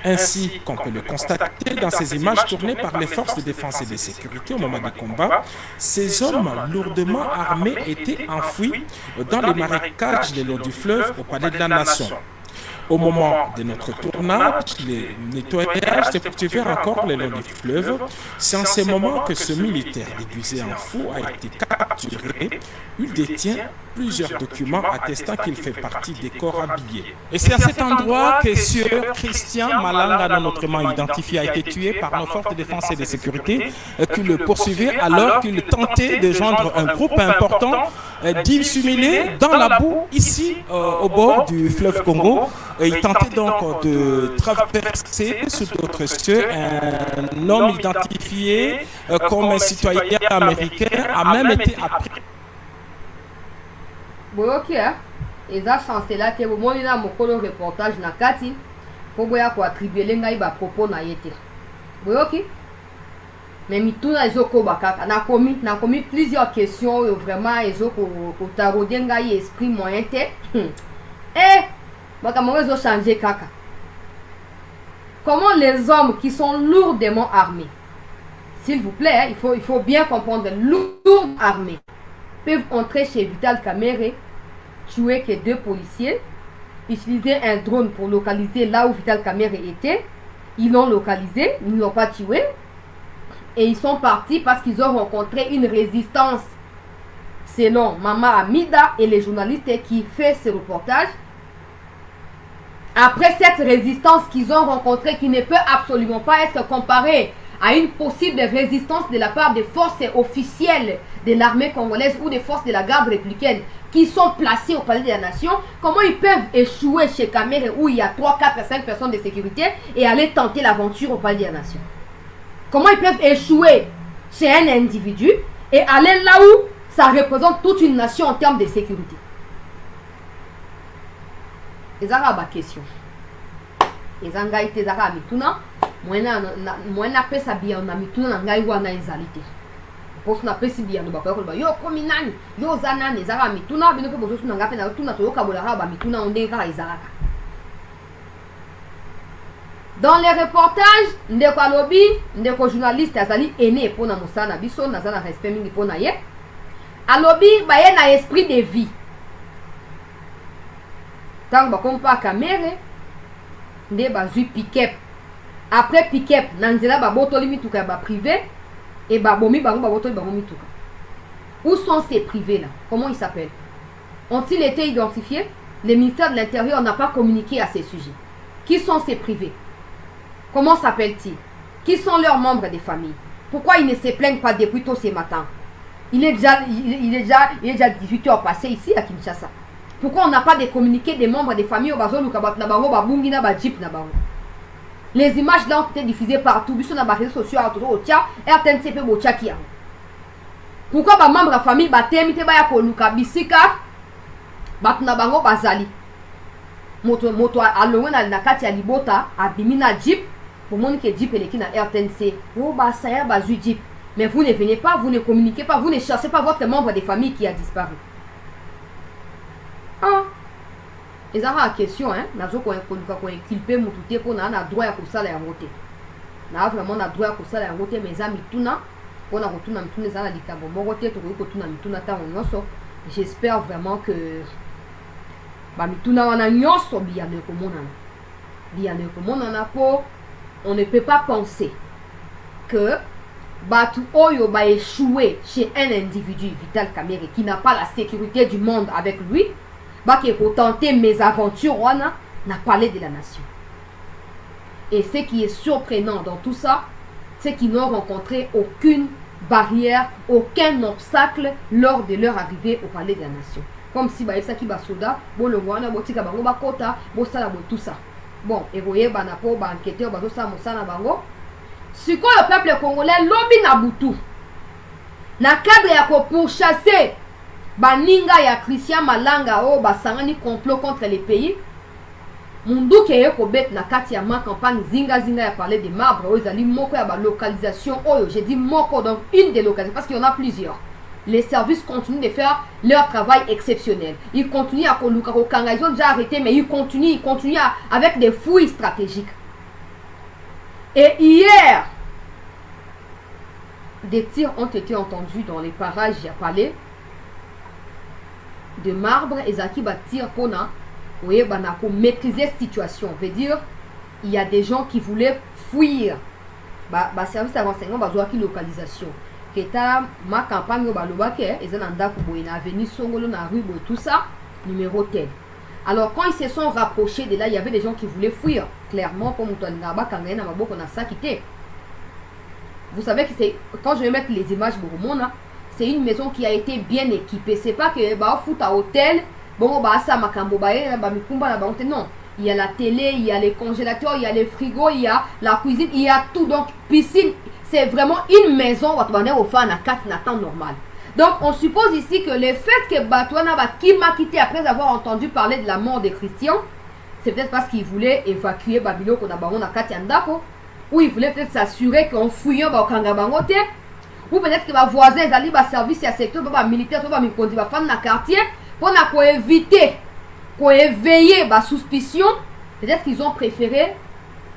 Ainsi qu'on peut le constater dans ces images tournées par les forces de défense et de sécurité au moment du combat, ces hommes lourdement armés étaient enfouis dans les marécages le long du fleuve au palais de la Nation. Au moment de notre tournage, les nettoyages se poursuivaient encore le long du fleuve. C'est en ce moment que ce militaire déguisé en fou a été capturé. Il détient plusieurs documents attestant qu'il fait partie des corps habillés. Et c'est à cet endroit que Sieur Christian Malanga, non autrement identifié, a été tué par nos forces de défense et de sécurité qui le poursuivaient alors qu'il tentait de joindre un groupe important d'immiscimilés dans la boue ici au bord du fleuve Congo. Et il tentait donc de traverser sous d'autres cieux. Un homme identifié comme un citoyen américain a même été appris. Boyoki eza chancela te bomoni na mokolo reportage na kati po boya ko attribuer ngai ba propos na yete. Boyoki mais mituna ezoko bakaka na komi plusieurs questions vraiment ezoko ko tarauder ngai esprit moyen te. Comment ils ont changé kaka? Comment les hommes qui sont lourdement armés, s'il vous plaît, il faut bien comprendre, lourdement armés, peuvent entrer chez Vital Kamerhe, tuer que 2 policiers, utiliser un drone pour localiser là où Vital Kamerhe était. Ils l'ont localisé, ils ne l'ont pas tué, et ils sont partis parce qu'ils ont rencontré une résistance. Selon Mama Amida et les journalistes qui font ce reportage, après cette résistance qu'ils ont rencontrée, qui ne peut absolument pas être comparée à une possible résistance de la part des forces officielles de l'armée congolaise ou des forces de la garde républicaine qui sont placées au palais de la Nation, comment ils peuvent échouer chez Kamerhe où il y a 3, 4, 5 personnes de sécurité et aller tenter l'aventure au palais de la Nation? Comment ils peuvent échouer chez un individu et aller là où ça représente toute une nation en termes de sécurité? Ezara ba question. Ezanga ite ezara mituna. Mwena pesa biya na mituna na ngai wana ezalite. Poso na pesi biya no bakaya ko yo komi nani, yo zanani ezara mituna bino pe bozo na ngape na tuna to yokabola ba mituna onde ka ezalaka. Dans les reportages, ndeko alobi, ndeko journaliste azali ene pona mosana biso nazana respect mingi pona ye. Alobi ba ye na esprit de vie. Tant que compa Kamerhe nde bazui pick-up. Après pick-up nanzela ba botoli mituka ba privé et ba bomi bango ba botoli bango mituka. Où sont ces privés là? Comment ils s'appellent? Ont-ils été identifiés? Le ministère de l'Intérieur n'a pas communiqué à ces sujets. Qui sont ces privés? Comment s'appellent-ils? Qui sont leurs membres des familles? Pourquoi ils ne se plaignent pas depuis tôt ce matin? Il est déjà 18h passé ici à Kinshasa. Pourquoi on n'a pas de communiqué des membres des familles au Bazo Lukabat Nabango, Babungi Naba Jeep Nabango? Les images là ont été diffusées partout. Bisson na réseaux sociaux à tout Ocha, RTNCP Bocha qui a. Pourquoi ba membre de la famille batemite ba ya ko Luka Bisika bat Nabango Bazali? Moto alongo na kati ya libota abimina Jeep pour montrer que Jeep est qui na RTNC. Oh ba ça ya bazu Jeep. Mais vous ne venez pas, vous ne communiquez pas, vous ne cherchez pas votre membre des familles qui a disparu. Les la question, hein, nazo ko inculper mututé pour na droit ya kosala ya ngote. Na vraiment na droit ya kosala ya ngote mes amis tuna pour na rotuna mituna za na likambo moko te to ko tuna mituna ta nyonso. J'espère vraiment que ba mituna wana nyonso bien ne komonana. Bien ne komonana po on ne peut pas penser que Batu Oyo va échouer chez un individu, Vital Kamerhe, qui n'a pas la sécurité du monde avec lui, qui est tenter mes aventures, on a parlé de la nation. Et ce qui est surprenant dans tout ça, c'est qu'ils n'ont rencontré aucune barrière, aucun obstacle lors de leur arrivée au palais de la nation. Comme si ça qui va soda, bon le moine, botika bango bakota, bosala tout ça. Bon, et voyez banapo ba enquêteur bazo sa mosana bango. Ce que le peuple congolais lobi na butu. Na cadre ya ko pourchasser baninga ya Christian Malanga o basangani complot contre les pays. Mundu keye ko bet na kati ya ma campagne zinga ya parler de marbre o ezali moko ya ba localisation oyo, j'ai dit moko, donc une des localisations parce qu'il y en a plusieurs. Les services continuent de faire leur travail exceptionnel. Ils continuent à koluka kokanga, ils ont déjà arrêté mais ils continuent avec des fouilles stratégiques. Et hier, des tirs ont été entendus dans les parages à Palais de marbre et Zaki va tirer pour maîtriser la situation. Veut dire, il y a des gens qui voulaient fuir. Service de renseignement, qui localisation. Ma campagne, ils ont avenue Songolo, na rue, tout ça, numéro tel. Alors, quand ils se sont rapprochés de là, il y avait des gens qui voulaient fuir. Clairement, comme on a ça quitté. Vous savez que c'est, quand je vais mettre les images pour moi, c'est une maison qui a été bien équipée. C'est pas que fout à hôtel, bon ça makambo non. Il y a la télé, il y a les congélateurs, il y a les frigos, il y a la cuisine, il y a tout. Donc piscine, c'est vraiment une maison au fan à 4 temps normal. Donc on suppose ici que le fait que Batouana qui m'a quitté après avoir entendu parler de la mort des chrétiens, c'est peut-être parce qu'il voulait évacuer Babylone qu'on a baron à Katiandako. Ou il voulait peut-être s'assurer qu'en fouillant au Kangabangote, ou peut-être que les voisins allaient au service à secteur militaire, ou dans le quartier, pour éviter, pour éveiller la suspicion, peut-être qu'ils ont préféré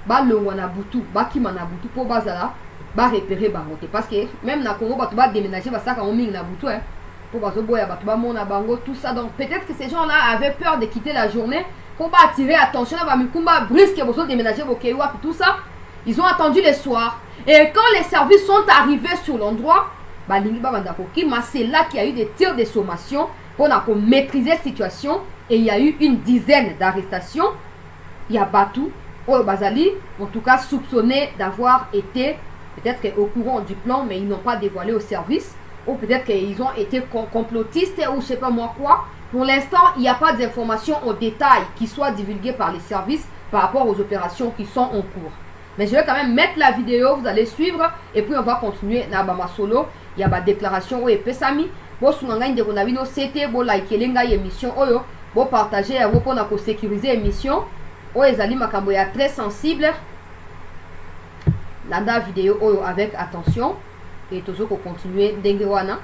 le Wanabutu, Kimanabutu pour Bazala, repérer Bangote. Parce que même dans le Congo, on va déménager, ça quand on mine Nabutu, pour Bango, tout ça. Donc peut-être que ces gens-là avaient peur de quitter la journée pour attirer attention à Mikumba, brisque, pour déménager au Kewa, tout ça. Ils ont attendu le soir. Et quand les services sont arrivés sur l'endroit, c'est là qu'il y a eu des tirs de sommation pour maîtriser la situation. Et il y a eu une dizaine d'arrestations. Il y a Batou, Bazali, en tout cas soupçonné d'avoir été peut-être au courant du plan, mais ils n'ont pas dévoilé au service. Ou peut-être qu'ils ont été complotistes ou je ne sais pas moi quoi. Pour l'instant, il n'y a pas d'informations au détail qui soient divulguées par les services par rapport aux opérations qui sont en cours. Mais je vais quand même mettre la vidéo, vous allez suivre et puis on va continuer na bama solo. Il y a ma déclaration et pesami. Bo sunanga inde ko nabino c'était bo like lenga émission oyo, bo partager ya bo na ko sécuriser émission. O ezali makambo ya très sensible. Nanda vidéo oyo avec attention et toujours ko continuer ndenge wana.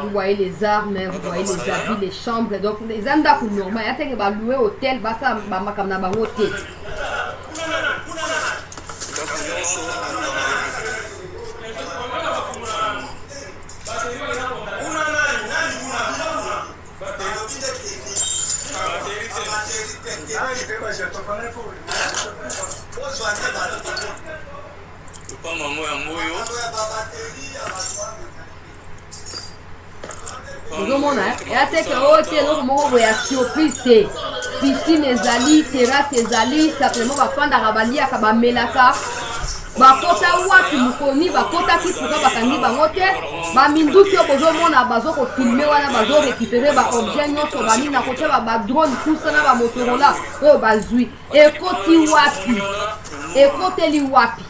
Vous voyez les armes, vous voyez les habits, les chambres. Donc les anda pour normal. Il y a des louer hôtel, basa makamna bango hôtel. Piscine ezali, terrasse ezali, simplement bafanda rabalia kaba melaka. Bakota wapi mukoni bakota kipuka bakangi bango te. Ba minduki obozo mona bazo ko filmer wana bazo récupérer ba objet nyonso bani na kotia ba drone kusa na ba Motorola o bazui. Ekoti wapi? Ekoteli wapi?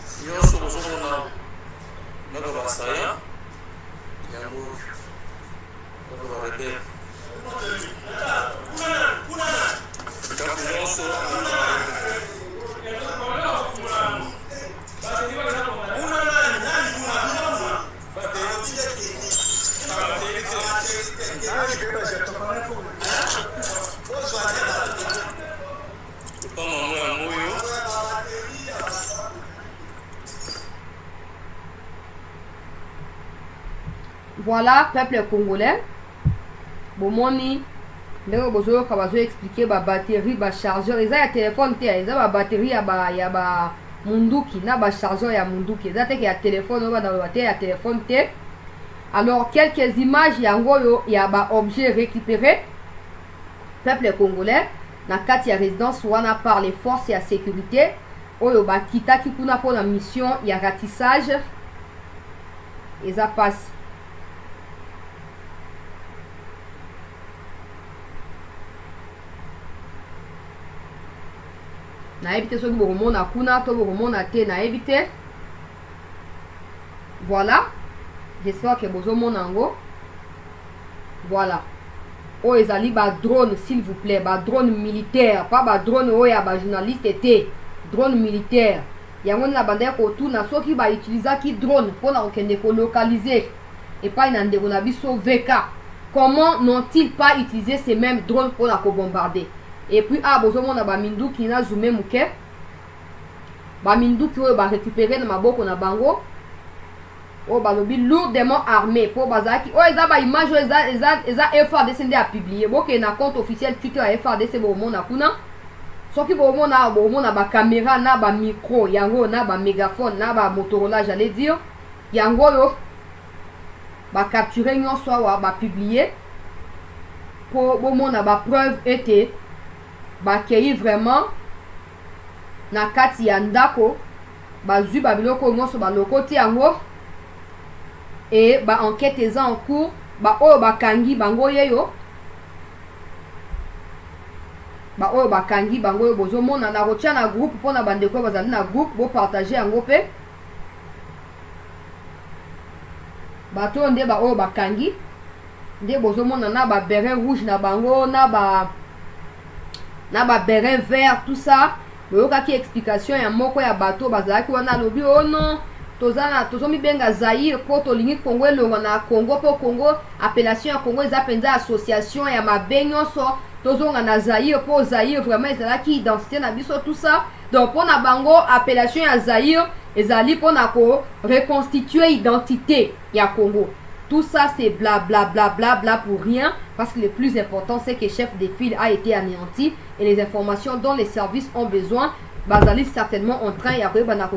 Voilà, peuple congolais. Bomoni, ndenge bozo kabazo expliquer ba batterie, ba chargeur, ils ont un téléphone, ils ont ba batterie, ya ba munduki na ba chargeur ya munduki eza teke ya téléphone oyo badaloba te ya téléphone te. Alors quelques images yango yo ya ba objet récupéré peuple congolais na kati ya résidence wana par les forces ya sécurité oyo bakitaki kuna mpona mission ya ratissage eza passe. Nayebi te soki bokomona kuna to bokomona te nayebi te. Voilà, j'espère que bozomona yango. Voilà, oyo ezali ba drone s'il vous plaît, ba drone militaire, pas ba drone oyo ya ba journaliste te, drone militaire. Yango na bandeko kotuna soki ba utilisaki drone mpona kokende kolocaliser epai na ndeko na biso VK, comment n'ont-ils pas utilisé ces mêmes drones mpona kobombarder? Et puis bozomona ba minduki na zoomé muke, ba minduki oyo ba récupérer na maboko na bango oyo balobi lourdement armé po bazaki oyo eza ba image oyo eza FRDC nde a publié boke na compte officiel Twitter ya FRDC bomona kuna. Soki bomona ba caméra na ba micro yango na ba mégaphone na ba Motorola j'allais dire yango yo ba capturer nyonso awa ba publier po bomona ba preuve ete bakei vraiment na kati ya ndako bazwi ba biloko nyonso balokoti yango et ba enquête eza en cours ba oyo bakangi bango yeyo ba oyo bakangi bango yo bozomona na kotia na groupe mpona bandeko bazali na groupe bopartage yango mpe bato nde ba oyo bakangi nde bozomona na ba béret rouge na bango na ba béret vert tout ça boyokaki explication ya moko ya bato bazalaki wana alobi oh non tozomibenga Zaire po tolingi Congo elongo na Congo po Congo appellation ya Congo eza penza association ya mabe nyonso tozonga na Zaire po Zaire vraiment ezalaki identité na biso tout ça. Donc pona bango appellation ya Zaire ezali pona ko reconstituer identité ya Congo. Tout ça c'est bla bla bla bla bla pour rien parce que le plus important c'est que le chef de file a été anéanti et les informations dont les services ont besoin bazali certainement en train ya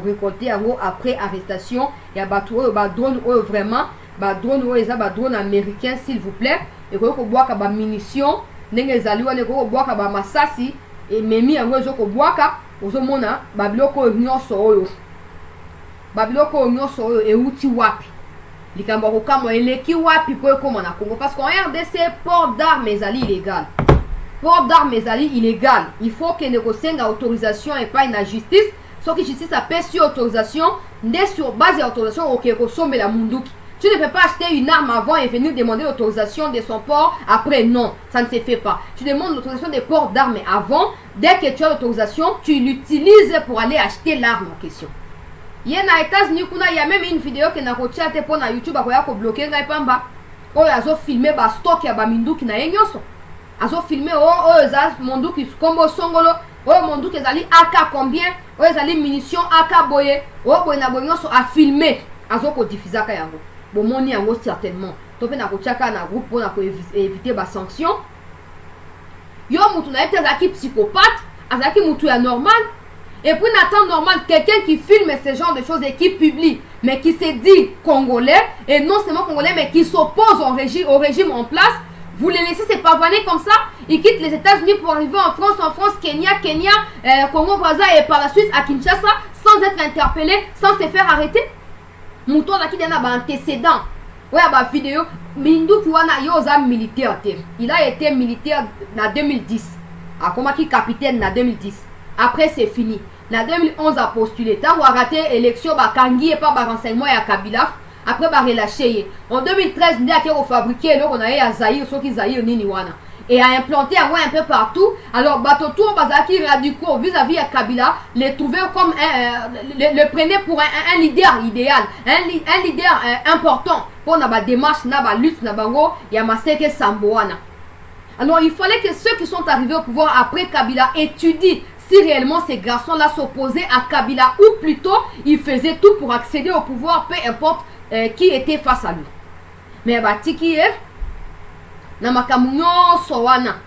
récolter yango après arrestation ya bato ba drone oyo vraiment ba drone oyo eza ba drone américain s'il vous plaît et ko bwaka ba munitions ndenge ezali wana ko bwaka ba masasi et memi yango ezo ko bwaka ozomona ba biloko nyonso oyo euti wapi likambo ko kama eleki wapi po ekoma na Congo parce qu'en RDC port d'armes ezali illégal. Port d'armes ezali illégal. Il faut que negosenga autorisation et pas une justice. Sauf que justice a payé sur autorisation, n'est sur base d'autorisation ok kosombe la munduki. Tu ne peux pas acheter une arme avant et venir demander l'autorisation de son port après. Non, ça ne se fait pas. Tu demandes l'autorisation des ports d'armes avant. Dès que tu as l'autorisation, tu l'utilises pour aller acheter l'arme en question. Il y a aux États-Unis, il y a même une vidéo qui n'a pas été pour YouTube à bloquer ngai pamba. Oh, ils ont filmé ba stock ya ba minduki na yenyoso. Ils ont filmé eza monduki kombo songolo. Oh monduki ezali AK combien? Oh ezali munitions AK boye. Oh boye na bonyoso a filmé. Ils ont diffusé ka yango. Bon moni yango certainement. Topé na kochaka na groupe pour éviter ba sanction. Yo mutu na été zaki psychopathe, azaki mutu ya normal. Et puis, en temps normal, quelqu'un qui filme ce genre de choses et qui publie, mais qui se dit congolais, et non seulement congolais, mais qui s'oppose au régime en place, vous les laissez se pavaner comme ça, ils quittent les États-Unis pour arriver en France, Kenya, Congo, Brazza, et par la suite à Kinshasa, sans être interpellés, sans se faire arrêter. Mouton là qui a un antécédent. Ouais, bah vidéo, Mindou qui a militaire. Il a été militaire en 2010. A comment qui capitaine en 2010. Après c'est fini. En 2011 a postulé. Tant qu'on a raté l'élection, bah Kangi et pas bah renseignement et à Kabila. Après bah relâché. En 2013, il y a fabriqué là on a eu à Zaïre, ceux qui Zaïre ni Niwana. Et a implanté un peu partout. Alors Batotour Bazaki radicaux vis-à-vis à Kabila les trouvaient comme le prenait pour un leader idéal, un leader important pour la démarche, la lutte, la bango, Yamaseke Samboana. Alors il fallait que ceux qui sont arrivés au pouvoir après Kabila étudient si réellement ces garçons-là s'opposaient à Kabila ou plutôt ils faisaient tout pour accéder au pouvoir, peu importe qui était face à lui. Mais Batiki est na makamunyo sowana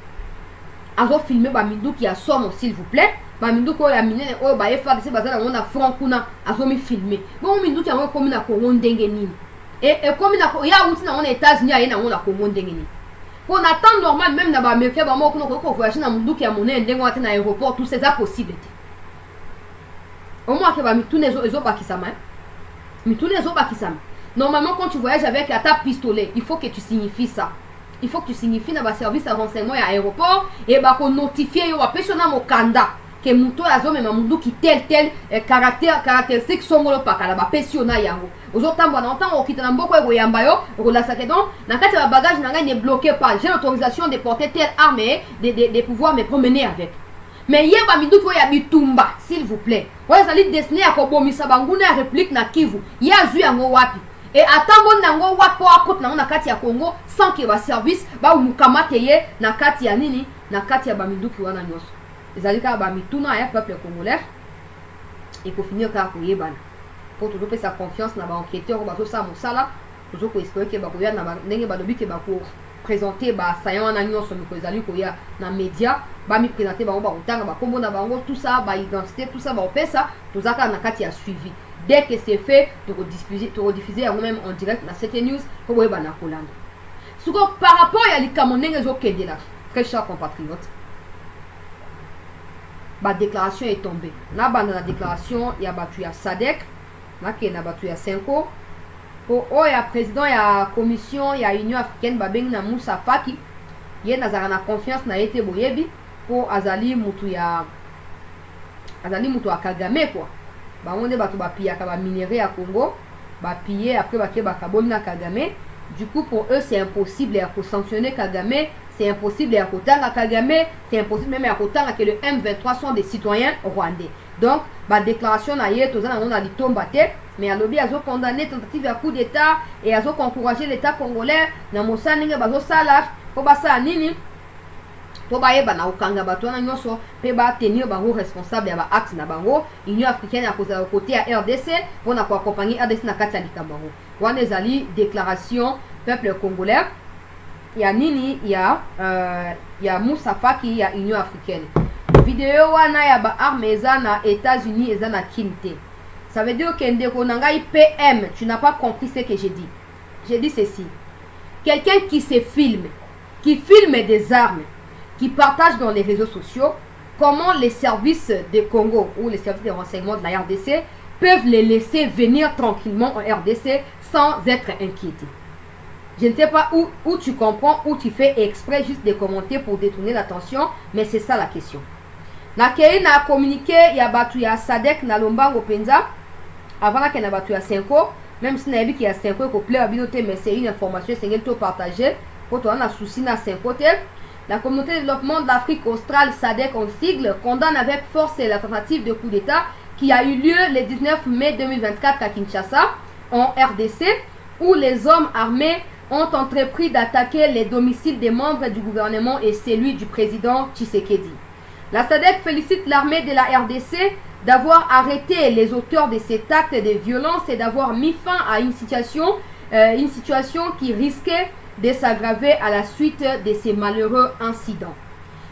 azo filmer ba mindu qui a somme s'il vous plaît ba minduki oyo ya minene oyo ba FARDC bazala ngo na front kuna azomi filmer bon minduki yango komi na Congo ndenge nini et komi na ya uti na États-Unis aye na ngo na Congo ndenge nini pour na temps normal même na ba américain ba mo kuna ko voyager na minduki ya monene ndenge wate na aéroport tout c'est ça possible au moins que ba mitune ezo bakisama mitune ezo bakisama. Normalement quand tu voyages avec ta pistolet il faut que tu signifies ça. Il faut que tu signifies dans le service de renseignement à l'aéroport et qu'on notifie au personnel au Kanda que muto azo même mundu qui tel caractéristique sont le pas la personnel yango autant bon entend au kitana mboko ego yamba yo ko la sake donc na kati ya bagage na ngane bloqué pas j'ai l'autorisation de porter telle arme et de pouvoir me promener avec mais yeba mindu ko ya bitumba s'il vous plaît ouais ça li destiné à ko bomisa banguna réplique na Kivu ya zu yango wapi. Et attends nango wapo akot na kati ya Congo sans que ba service ba mukamate ye na kati ya nini na kati ya baminduki wana nyoso ezalika ba mituna ya peuple congolais et ko finir ka ko yebana pour toujours faire sa confiance na ba enquêteur ba so sa mosala toujours ko espérer que ba ko ya na ndenge ba lobi que ba ko présenter ba sayan wana nyoso ko ezali ko ya na média ba mi présenter ba otanga ba kombo na bango tout ça ba identité tout ça ba opesa tozaka na kati ya suivi. Dès que c'est fait, tu rediffuser même en direct dans cette news pour voir na kolanda. Par rapport à l'ikamoneng ezokende là, très chers compatriotes, la déclaration est tombée. Na la déclaration, il y a battu ya SADC, na qui na battu ya Senko. Pour il y a président, il y a commission, il y a Union africaine, babeng na Moussa Faki. Il y a na confiance na été boyebi pour azali mutu ya Kagame quoi. Baonde bato ba piller ka ba minerai à Congo, ba piller après ba ke ba kaboni na Kagame. Du coup pour eux c'est impossible à sanctionner Kagame, c'est impossible à kotanga Kagame, c'est impossible même à kotanga que le M23 sont des citoyens rwandais. Donc ba déclaration na ye tozana on a litomba te, mais a lobby azo condamner tentative à coup d'état et azo encourager l'état congolais na mosaninga bazo sala ko basa nini pour baye bana okanga bato na nyoso pe ba tenir bango responsable ya ba acte na bango Union africaine à cause côté à RDC pour na ko accompagner RDC na kati ya likambango wana ezali déclaration peuple congolais ya nini ya Moussa Faki ya Union africaine vidéo wana ya ba arme eza na États-Unis eza na kinte ça veut dire que ndeko na ngai PM tu n'as pas compris ce que j'ai dit ceci quelqu'un qui se filme qui filme des armes qui partagent dans les réseaux sociaux comment les services de Congo ou les services de renseignement de la RDC peuvent les laisser venir tranquillement en RDC sans être inquiétés. Je ne sais pas où tu comprends, où tu fais exprès juste de commenter pour détourner l'attention, mais c'est ça la question. Nakei na communiqué, il y a battu ya SADC na Lombango Penza, avant qu'il y a battu ya 5 même si il y a 5 ans, mais c'est une information, c'est tout partagé, pour toi on a souci na 5 côtés. La communauté de développement de l'Afrique australe, SADC en sigle, condamne avec force la tentative de coup d'État qui a eu lieu le 19 mai 2024 à Kinshasa, en RDC, où les hommes armés ont entrepris d'attaquer les domiciles des membres du gouvernement et celui du président Tshisekedi. La SADC félicite l'armée de la RDC d'avoir arrêté les auteurs de cet acte de violence et d'avoir mis fin à une situation qui risquait de s'aggraver à la suite de ces malheureux incidents.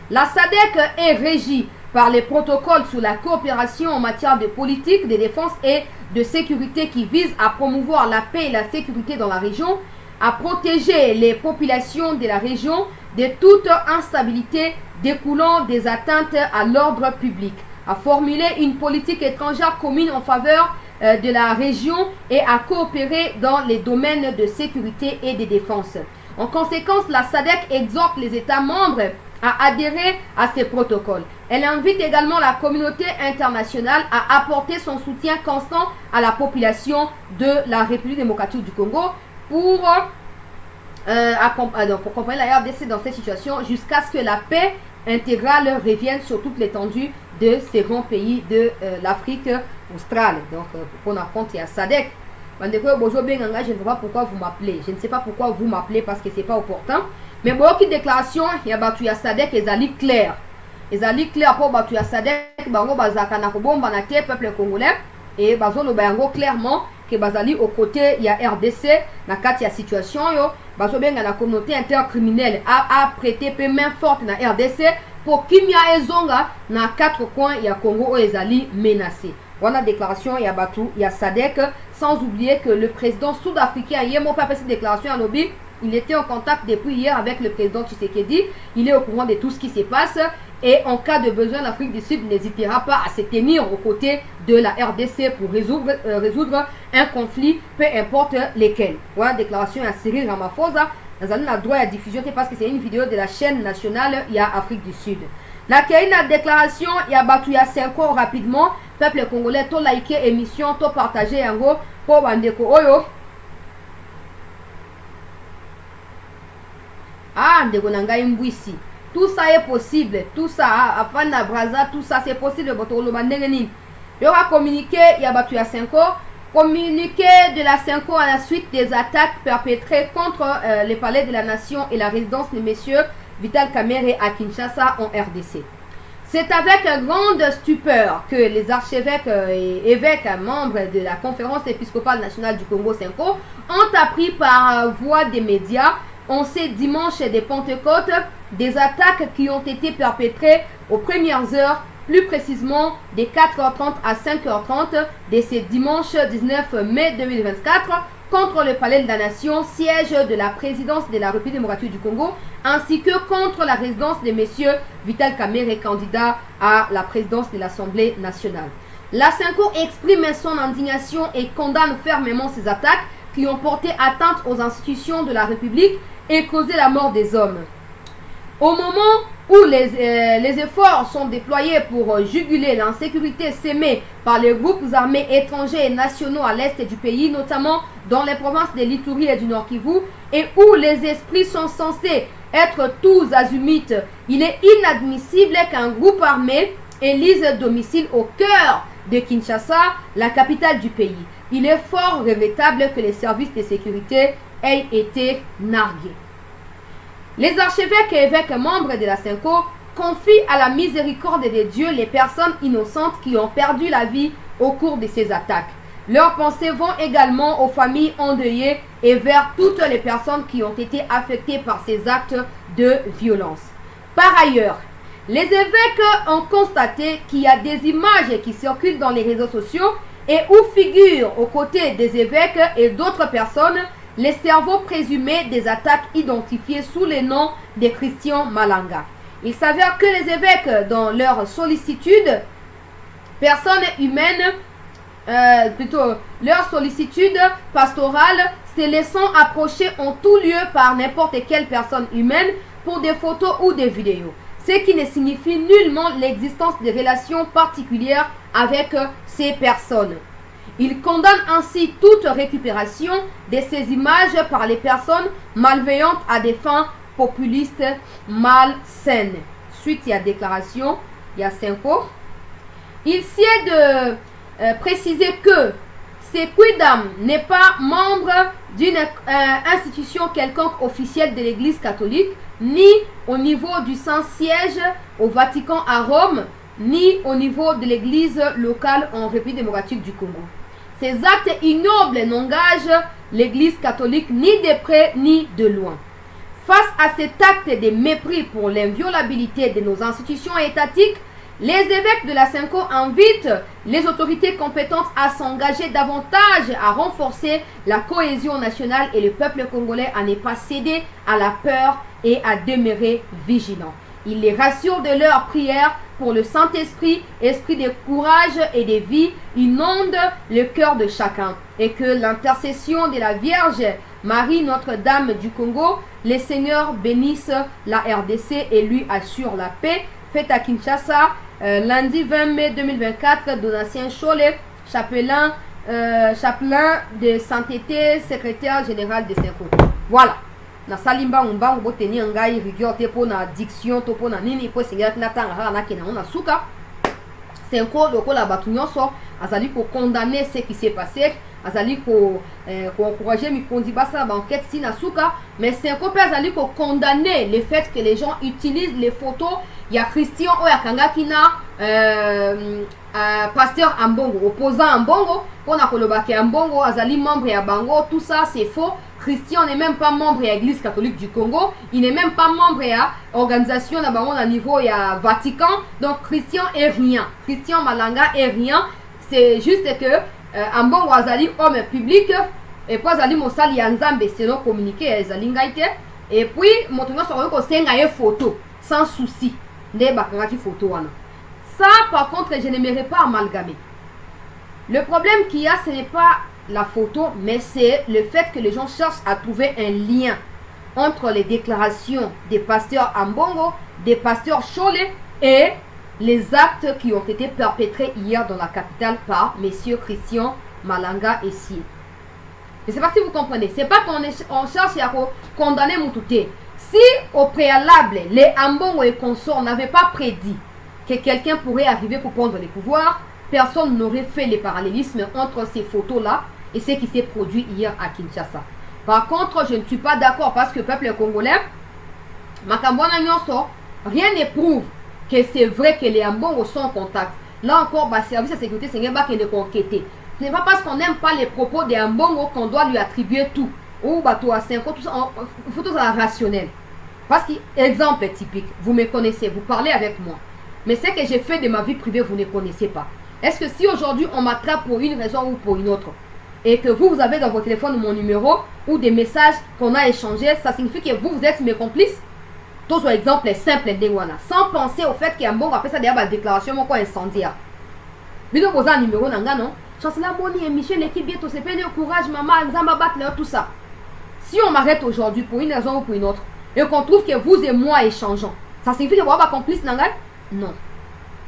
La SADC est régie par les protocoles sur la coopération en matière de politique, de défense et de sécurité qui visent à promouvoir la paix et la sécurité dans la région, à protéger les populations de la région de toute instabilité découlant des atteintes à l'ordre public, à formuler une politique étrangère commune en faveur de la région et à coopérer dans les domaines de sécurité et de défense. En conséquence, la SADC exhorte les États membres à adhérer à ces protocoles. Elle invite également la communauté internationale à apporter son soutien constant à la population de la République démocratique du Congo pour accompagner la RDC dans cette situation jusqu'à ce que la paix intégrale revienne sur toute l'étendue de ces grands pays de l'Afrique australe. Donc, pour qu'on compte, il y a SADC. Je ne sais pas pourquoi vous m'appelez. Je ne sais pas pourquoi vous m'appelez parce que ce n'est pas opportun. Mais beaucoup de déclarations, il y a battu à SADC et Zali clair. Et Zali clair pour battu à SADC, Bango Bazakana Kobomba Nate, peuple congolais. Et Bazolo Bango clairement que Bazali au côté, il y a RDC, dans la situation, Bazo Benga la communauté intercriminelle a prêté main forte dans RDC pour kimia ezonga na 4 coins ya Congo ezali menacé. Voilà déclaration ya Batu, ya Sadek, sans oublier que le président sud-africain Yemo pas fait cette déclaration à Nobi, il était en contact depuis hier avec le président Tshisekedi, il est au courant de tout ce qui se passe et en cas de besoin l'Afrique du Sud n'hésitera pas à se tenir aux côtés de la RDC pour résoudre un conflit, peu importe lesquels. Voilà déclaration à Cyril Ramaphosa. Nous allons la droit à diffusion parce que c'est une vidéo de la chaîne nationale il y a Afrique du Sud. La déclaration il y a battu il y a 5 ans rapidement peuple congolais to liker émission to partager en gros pour bandeko oyo ah ndeko nangai mbwisi tout ça est possible tout ça afana braza tout ça c'est possible botolo bandenge nini il y aura communiqué il y a battu il y a 5 ans communiqué de la 5 ans à la suite des attaques perpétrées contre les palais de la nation et la résidence de messieurs Vital Kamerhe à Kinshasa en RDC. C'est avec grande stupeur que les archevêques et évêques membres de la conférence épiscopale nationale du Congo 5 ont appris par voie des médias en ces dimanches des Pentecôtes des attaques qui ont été perpétrées aux premières heures, plus précisément de 4h30 à 5h30 de ce dimanche 19 mai 2024 contre le palais de la nation, siège de la présidence de la République démocratique du Congo, ainsi que contre la résidence de messieurs Vital Kamerhe, candidat à la présidence de l'Assemblée nationale. La CENCO exprime son indignation et condamne fermement ces attaques qui ont porté atteinte aux institutions de la République et causé la mort des hommes. Au moment où les efforts sont déployés pour juguler l'insécurité sémée par les groupes armés étrangers et nationaux à l'est du pays, notamment dans les provinces de l'Ituri et du Nord Kivu, et où les esprits sont censés être tous azimuts, il est inadmissible qu'un groupe armé élise domicile au cœur de Kinshasa, la capitale du pays. Il est fort regrettable que les services de sécurité aient été nargués. Les archevêques et évêques membres de la CENCO confient à la miséricorde de Dieu les personnes innocentes qui ont perdu la vie au cours de ces attaques. Leurs pensées vont également aux familles endeuillées et vers toutes les personnes qui ont été affectées par ces actes de violence. Par ailleurs, les évêques ont constaté qu'il y a des images qui circulent dans les réseaux sociaux et où figurent aux côtés des évêques et d'autres personnes les cerveaux présumés des attaques identifiées sous le nom de Christian Malanga. Il s'avère que les évêques, dans leur sollicitude, leur sollicitude pastorale, se laissant approcher en tout lieu par n'importe quelle personne humaine pour des photos ou des vidéos. Ce qui ne signifie nullement l'existence de relations particulières avec ces personnes. Il condamne ainsi toute récupération de ces images par les personnes malveillantes à des fins populistes malsaines. Suite, il y a déclaration, il y a 5 ans. Il sied de préciser que Sequidam n'est pas membre d'une institution quelconque officielle de l'Église catholique, ni au niveau du Saint-Siège au Vatican à Rome, ni au niveau de l'Église locale en République démocratique du Congo. Ces actes ignobles n'engagent l'Église catholique ni de près ni de loin. Face à cet acte de mépris pour l'inviolabilité de nos institutions étatiques, les évêques de la CENCO invitent les autorités compétentes à s'engager davantage à renforcer la cohésion nationale et le peuple congolais à ne pas céder à la peur et à demeurer vigilants. Ils les rassurent de leur prière pour le Saint-Esprit, esprit de courage et de vie, inonde le cœur de chacun. Et que l'intercession de la Vierge Marie Notre-Dame du Congo, le Seigneur bénisse la RDC et lui assure la paix. Fête à Kinshasa, lundi 20 mai 2024, Donatien Cholet, chapelain de sainteté, secrétaire général de CENCO. Voilà. Na salimba umba ngoteni ngai rigueur te pona diction to pona nini po singa na tanga na kena on suka CENCO lokola batu nyonso azali ko condamner ce qui s'est passé, azali ko encourager mikondi basa ba enquête si na suka, mais CENCO pe azali ko condamner le fait que les gens utilisent les photos ya Christian oya kangaki na pasteur Ambongo, opposant Ambongo, pona kolobaki Ambongo azali membre ya bango, tout ça c'est faux. Christian n'est même pas membre de l'Église catholique du Congo. Il n'est même pas membre de l'organisation à niveau à Vatican. Donc Christian est rien. Christian Malanga est rien. C'est juste que en bon wazali homme public et puis azali mosali yanzambe selon communiqué ezali ngaite et puis motonga soro ko senga ye photo sans souci. Nde bakangaki photo wana. Ça par contre je n'aimerais pas amalgamer. Le problème qu'il y a ce n'est pas la photo, mais c'est le fait que les gens cherchent à trouver un lien entre les déclarations des pasteurs Ambongo, des pasteurs Cholé et les actes qui ont été perpétrés hier dans la capitale par messieurs Christian Malanga et Sy. Je ne sais pas si vous comprenez. C'est pas qu'on cherche à condamner Moutouté. Si au préalable, les Ambongo et consorts n'avaient pas prédit que quelqu'un pourrait arriver pour prendre les pouvoirs, personne n'aurait fait les parallélismes entre ces photos-là et ce qui s'est produit hier à Kinshasa. Par contre, je ne suis pas d'accord parce que le peuple congolais, rien ne prouve que c'est vrai que les Ambongo sont en contact. Là encore, le service de sécurité, c'est pas qu'il est enquêté. Ce n'est pas parce qu'on n'aime pas les propos des Ambongo qu'on doit lui attribuer tout. Ou bateau à 5 ans, tout ça, il faut tout ça rationnel. Parce que, exemple typique, vous me connaissez, vous parlez avec moi. Mais ce que j'ai fait de ma vie privée, vous ne connaissez pas. Est-ce que si aujourd'hui on m'attrape pour une raison ou pour une autre, et que vous avez dans votre téléphone mon numéro ou des messages qu'on a échangés, ça signifie que vous êtes mes complices? Tout sur exemple simple d'Ewana, sans penser au fait qu'il y a un bon après ça derrière la déclaration mon quoi incendiaire. Bido poser un numéro nanga non? Chancela Boni émission l'équipe bientôt c'est plein de courage maman Nzamba battre tout ça. Si on m'arrête aujourd'hui pour une raison ou pour une autre et qu'on trouve que vous et moi échangeons, ça signifie que vous êtes complice nanga? Non.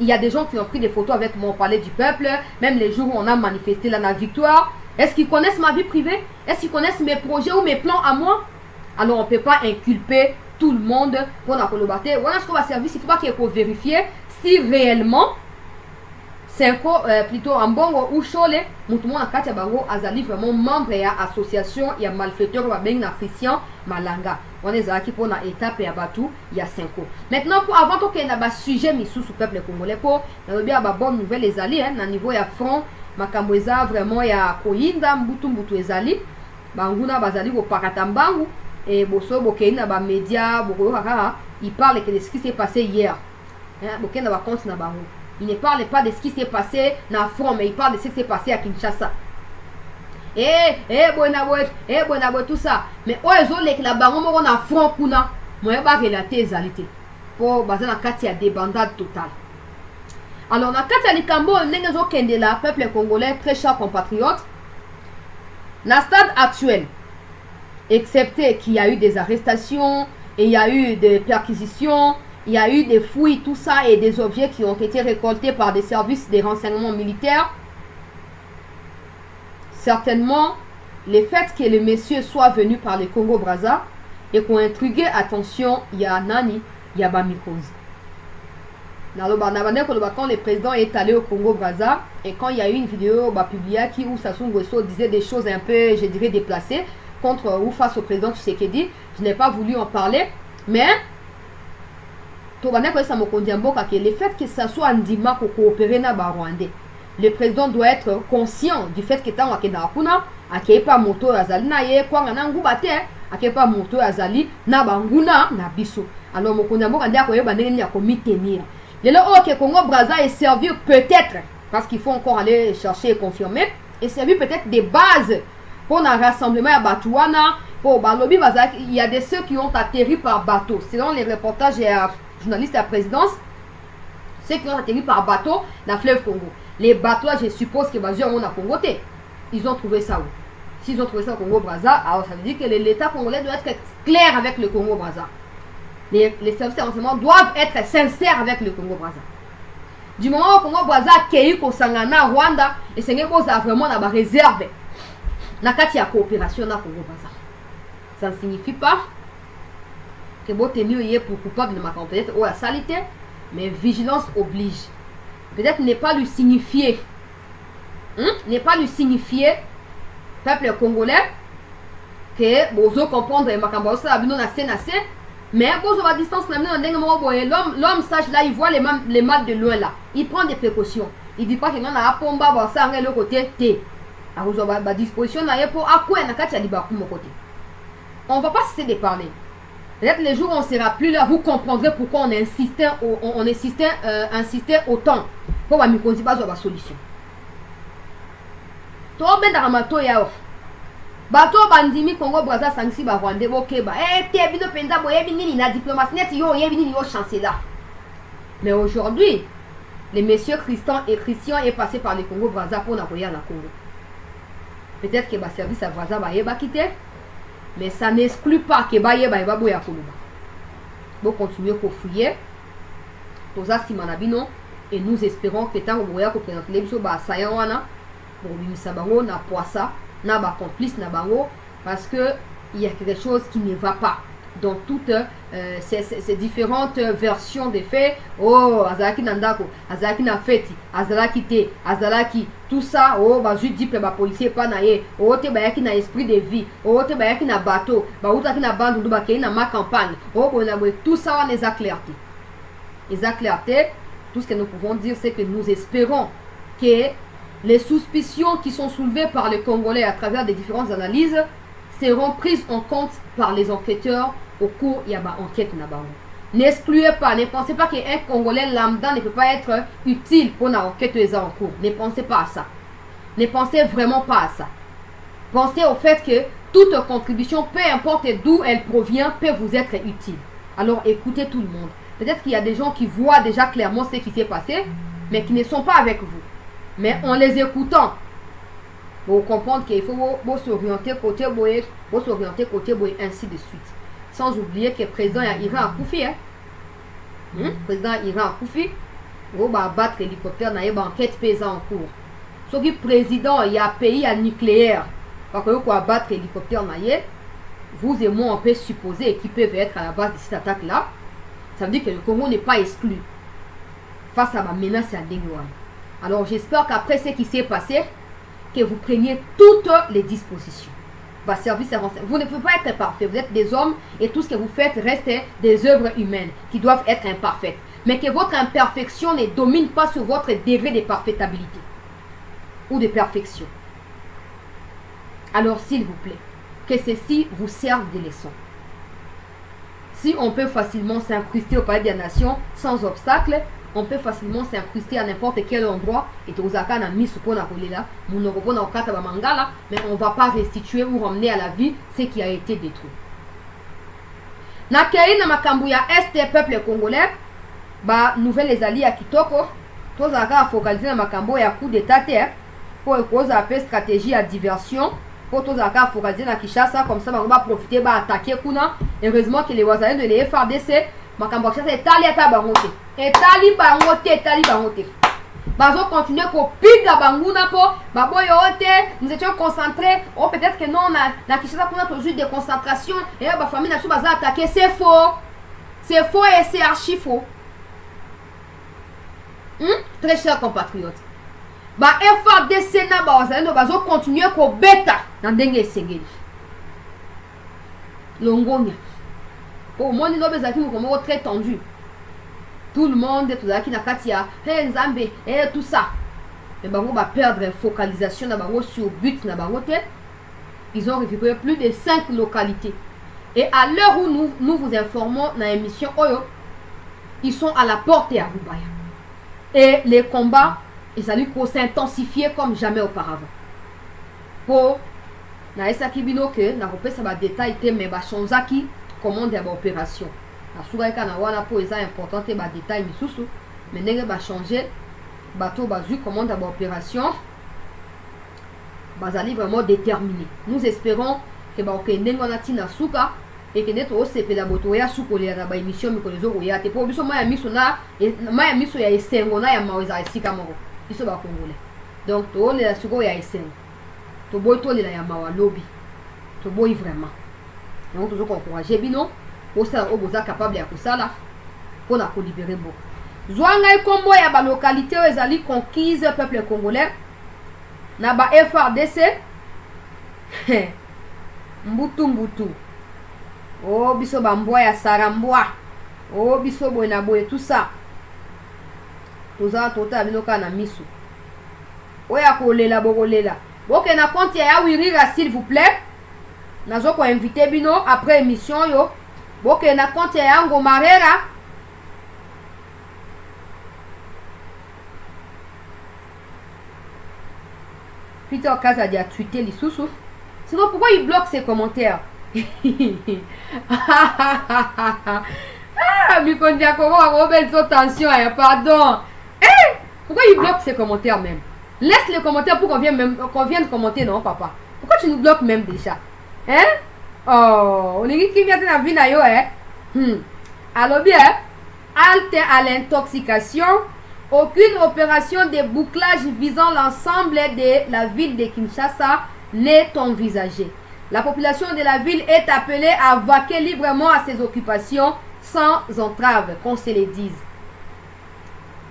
Il y a des gens qui ont pris des photos avec moi, on parlait du peuple, même les jours où on a manifesté la victoire. Est-ce qu'ils connaissent ma vie privée? Est-ce qu'ils connaissent mes projets ou mes plans à moi? Alors on ne peut pas inculper tout le monde pour la collaborer. Voilà ce qu'on va servir. Il faut pas qu'il faut vérifier si réellement c'est plutôt un bon ou Cholé, tout le monde a Katia Bango azali vraiment membre et association, il y a malfaiteur ou bien Christian Malanga. On est à qui pour la étape et à Batou, il y a 5 ans. Maintenant, pour avant qu'il y ait un sujet mis sous le peuple congolais, pour il y a une bonne nouvelle les alliés, à niveau il y a front, Makamweza vraiment il y a Koyinda, Mbutu ezali, Banguna bazali au Paratambangu et Bosso Bokeina ba média, Bokora, il parle de ce qui s'est passé hier. Bokena ba compte na bango. Il ne parle pas de ce qui s'est passé dans le front, mais il parle de ce qui s'est passé à Kinshasa. Bonabo, tout ça. Mais eux, ils ont les bango dans le front, moi, je vais relater les alités. Pour baser dans il y a des bandades totales. Alors, dans le Kambo, le peuple congolais, très cher compatriotes, dans le stade actuel, excepté qu'il y a eu des arrestations, et il y a eu des perquisitions, il y a eu des fouilles, tout ça, et des objets qui ont été récoltés par des services des renseignements militaires. Certainement, le fait que les messieurs soient venus par le Congo-Brazza et qu'on intrigué, attention, il y a Nani, il y a Bamikoz. Quand le président est allé au Congo-Brazza et quand il y a eu une vidéo publiée où Sassou Nguesso disait des choses un peu, je dirais, déplacées contre ou face au président Tshisekedi, je n'ai pas voulu en parler, mais le fait que ça soit Ndima pour coopérer na Rwandais, le président doit être conscient du fait que tant qu'il n'y a pas moto azali na ye kwa ngana ngubate ake pas moto azali na banguna na biso. Alors mon Mboka ndia ko yeba ndenge ya komitenir. Lelo OK Congo Brazza est servi peut-être parce qu'il faut encore aller chercher et confirmer et servi peut-être des bases pour un rassemblement à Batouana pour Balobi Bazak. Il y a des ceux qui ont atterri par bateau selon les reportages et journalistes à la présidence, ceux qui ont atterri par bateau dans le fleuve Congo. Les bateaux, je suppose que les gens ont Congoté. Ils ont trouvé ça où? S'ils ont trouvé ça au Congo-Brazza, alors ça veut dire que l'État congolais doit être clair avec le Congo-Brazza. Les services de renseignement doivent être sincères avec le Congo-Brazza. Du moment où le Congo-Brazza a eu Kosangana, Rwanda, et c'est vraiment la réserve. Il y a coopération dans le Congo-Brazza. Ça ne signifie pas que vous tenez pour coupable de ma compétence ou la saleté, mais vigilance oblige. Peut-être ne pas lui signifier, ne pas lui signifier, peuple congolais, que vous comprenez ma campagne, mais vous à distance, l'homme sage là, il voit les mal de loin là, il prend des précautions. Il dit pas que non, on a pomba, ça le côté T. À disposition là pour à quoi on a qu'à dire mon côté. on ne va pas cesser de parler. Peut-être les jours où on ne sera plus là, vous comprendrez pourquoi on insistait autant pour que nous pas la solution. To ben dans mato yao. Bato bandimi Congo Brazza sangsi ba Rwanda bokeba. Te bino penza boye bini na diplomatie net yo yebini yo chancelier. Mais aujourd'hui, les messieurs Christian est passé par le Congo Brazza pour na koya na Congo. Peut-être que ba service à Brazza ba yeba quitter, mais ça n'exclut pas que ba yeba ba boya koluba. Bon continuer ko fouiller. Toza simanabino et nous espérons que tant boya ko présenter les biso ba sayanwana pour bimisa bango na poissa na ba complice na bango parce que il y a quelque chose qui ne va pas dans toutes ces différentes versions des faits. Oh azalaki nandako azalaki na feti azalaki te azalaki tout ça. Oh ba juste dit ba policier pas na ye oh te bayaki na esprit de vie oh te bayaki na bateau ba utaki na bandu ba kei na ma campagne oh bona tout ça on les a clarté. Les a clarté. Tout ce que nous pouvons dire c'est que nous espérons que les suspicions qui sont soulevées par les Congolais à travers des différentes analyses seront prises en compte par les enquêteurs au cours de l'enquête. N'excluez pas, ne pensez pas qu'un Congolais lambda ne peut pas être utile pour l'enquête en cours. Ne pensez pas à ça. Ne pensez vraiment pas à ça. Pensez au fait que toute contribution, peu importe d'où elle provient, peut vous être utile. Alors écoutez tout le monde. Peut-être qu'il y a des gens qui voient déjà clairement ce qui s'est passé, mais qui ne sont pas avec vous. Mais en les écoutant, vous comprendre qu'il faut s'orienter côté boye, ainsi de suite. Sans oublier que le président Iran a Koufi, président Iran a Koufi, il va battre l'hélicoptère dans une enquête pesant en cours. Ce qui président il y a pays à nucléaire, parce que vous va battre l'hélicoptère vous et moi on peut supposer qu'ils peuvent être à la base de cette attaque là. Ça veut dire que le Congo n'est pas exclu face à ma menace à Dengouane. Alors j'espère qu'après ce qui s'est passé, que vous preniez toutes les dispositions. Service à renseignement. Vous ne pouvez pas être parfait. Vous êtes des hommes et tout ce que vous faites reste des œuvres humaines qui doivent être imparfaites. Mais que votre imperfection ne domine pas sur votre degré de parfaitabilité ou de perfection. Alors s'il vous plaît, que ceci vous serve de leçon. Si on peut facilement s'incruster au Palais des Nations sans obstacle, on peut facilement s'incruster à n'importe quel endroit et mais on ne va pas restituer ou ramener à la vie ce qui a été détruit. Nakei na makambuya est peuple congolais, nouvelle les alliés à Kitoko, tous à focaliser na makambo ya coup d'état pour cause à stratégie à diversion. Pour tous à focaliser na Kinshasa comme ça on va profiter attaquer kuna. Heureusement que les voisins de l'FRDC makambo Kinshasa etali ata bangote. Etali bangote. Bazo continuer ko piga banguna po baboyo ote nous étions concentrés oh peut-être que non na Kinshasa kuna toujours des concentrations et ba famille na sou baza attaquer c'est faux et c'est archi faux. Très chers compatriotes. FRDC na bazo continuer ko beta na ndenge esengeli. Longonia. Pour moi ni lobe zaki mo très tendu. Tout le monde est tout là qui n'a katia, Nzambe et tout ça. Mais bango va perdre focalisation na bango sur but na bango te. Ils ont récupéré plus de 5 localités. Et à l'heure où nous vous informons dans l'émission Oyo, ils sont à la porte et à Rubaya. Et les combats, ils allaient s'intensifier comme jamais auparavant. Pour na esaki bino que na repesa ba détail te mais ba chonzaki commande ya ba opération. La souraïka na wana po eza important te ba détail misusu mais ndenge ba changer bateau bazu commande ya ba opération bazali vraiment déterminé. Nous espérons que ba okende ngona tina suka et que neto osepela boto ya sukolela na ba émission mikolezo roya te po biso maya miso ya esengo na ya maweza esika moko biso ba congolais. Donc to le suko ya esengo to boy to le ya mawa lobby to boy vraiment. Donc toujours encourager bino au ça oboza capable ya kusala pour la libérer beaucoup. Zwanga ikombo ya ba localité ezali conquise peuple congolais na ba FRDC mbutu oh biso bambwa ya sarambwa oh biso boy na boy tout ça toza tota binoka na misu oya kolela bokolela boke na compte ya wirira s'il vous plaît nazo ko invité bino après émission yo boke na compte yango Marera. Peter Kaza a tweeté les sous-sous. Sinon pourquoi il bloque ses commentaires? Ah, Mikondi Akoro a rebelle son tension, pardon. Pourquoi il bloque ses commentaires même? Laisse les commentaires pour qu'on vienne commenter, non, papa? Pourquoi tu nous bloques même déjà? Hein? Oh, on est qui vient de la vie, hein? Alors bien, halte à l'intoxication, aucune opération de bouclage visant l'ensemble de la ville de Kinshasa n'est envisagée. La population de la ville est appelée à vaquer librement à ses occupations sans entrave, qu'on se le dise.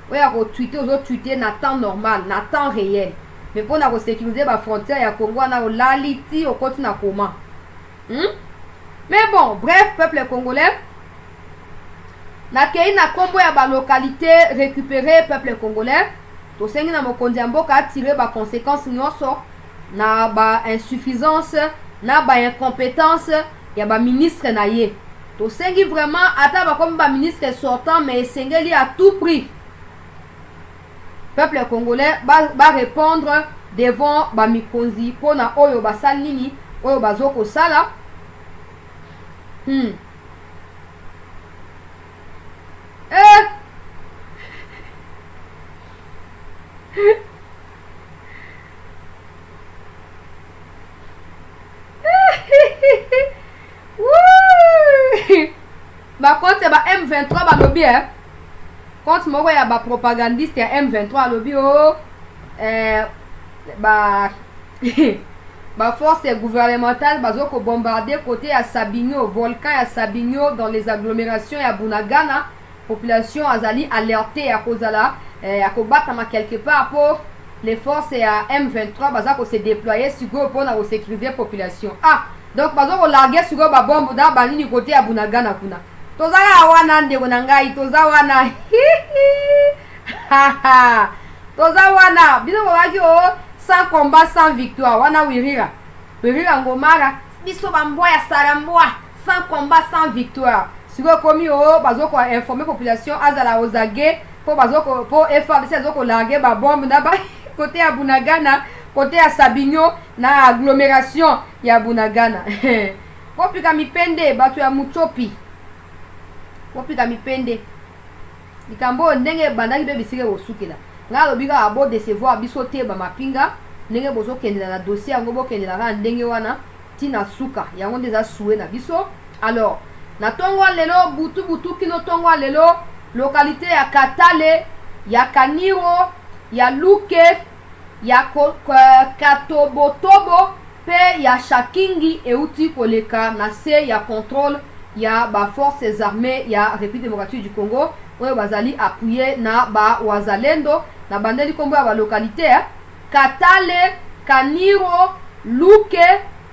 Oui, à retweeter, aux autres tweeter, na temps normal, na temps réel. Mais pour nous sécuriser la frontière, il y a Congo, on a l'aliti au côté na comment. Mais bon, bref, peuple congolais, na kei na kombo ya ba localité récupérée peuple congolais, to sengi na mokonzi mboka tirer ba conséquences nyonso na ba insuffisance, na ba incompétence ya ba ministre na ye. To sengi vraiment ata ba comme ba ministre sortant mais sengeli à tout prix. Peuple congolais va répondre devant ba mikonzi pona oyo basali nini oyo bazoko sala. Bah contre ba M23 ba lobby hein. Contre moi ya ba propagandiste ya M23 lobby oh ba ba force gouvernementale bazoko bombarder côté à Sabinyo, volcan à Sabinyo dans les agglomérations ya Bunagana, population azali alertée à cause là à combattre ma quelque part pour les forces à M23 bazako se déployer sur go pour na sécuriser population. Ah, donc bazoko larguer sur go ba bombe da banini côté à Bunagana kuna. Tozala wana ndeko na ngai toza wana. Toza wana bino waki o sans combat sans victoire wana wirira ngomara biso bamboa ya saramboa sans combat sans victoire siko komi o bazoko informer population azala ozage po bazoko po FARDC azoko larguer ba bombe na ba côté ya Bunagana côté ya Sabinyo na agglomération ya Bunagana. Kopika mipende batu ya Muchopi kopika mipende likambo ndenge bandaki be bisike osukela ngalo bika abo décevoir biso te ba mapinga ndenge bozo kendela na dossier yango bo kendela ka ndenge wana tina suka yango ndeza suwe na biso. Alors na tongo lelo butu kino tongo lelo localité ya Katale ya Kaniro ya Luke ya Katobotobo pe ya Shakingi euti koleka na se ya contrôle ya ba forces armées ya République démocratique du Congo oyo bazali appuyé na ba wazalendo na bandeli kombo ya ba localité Katale, Kaniro, Luke,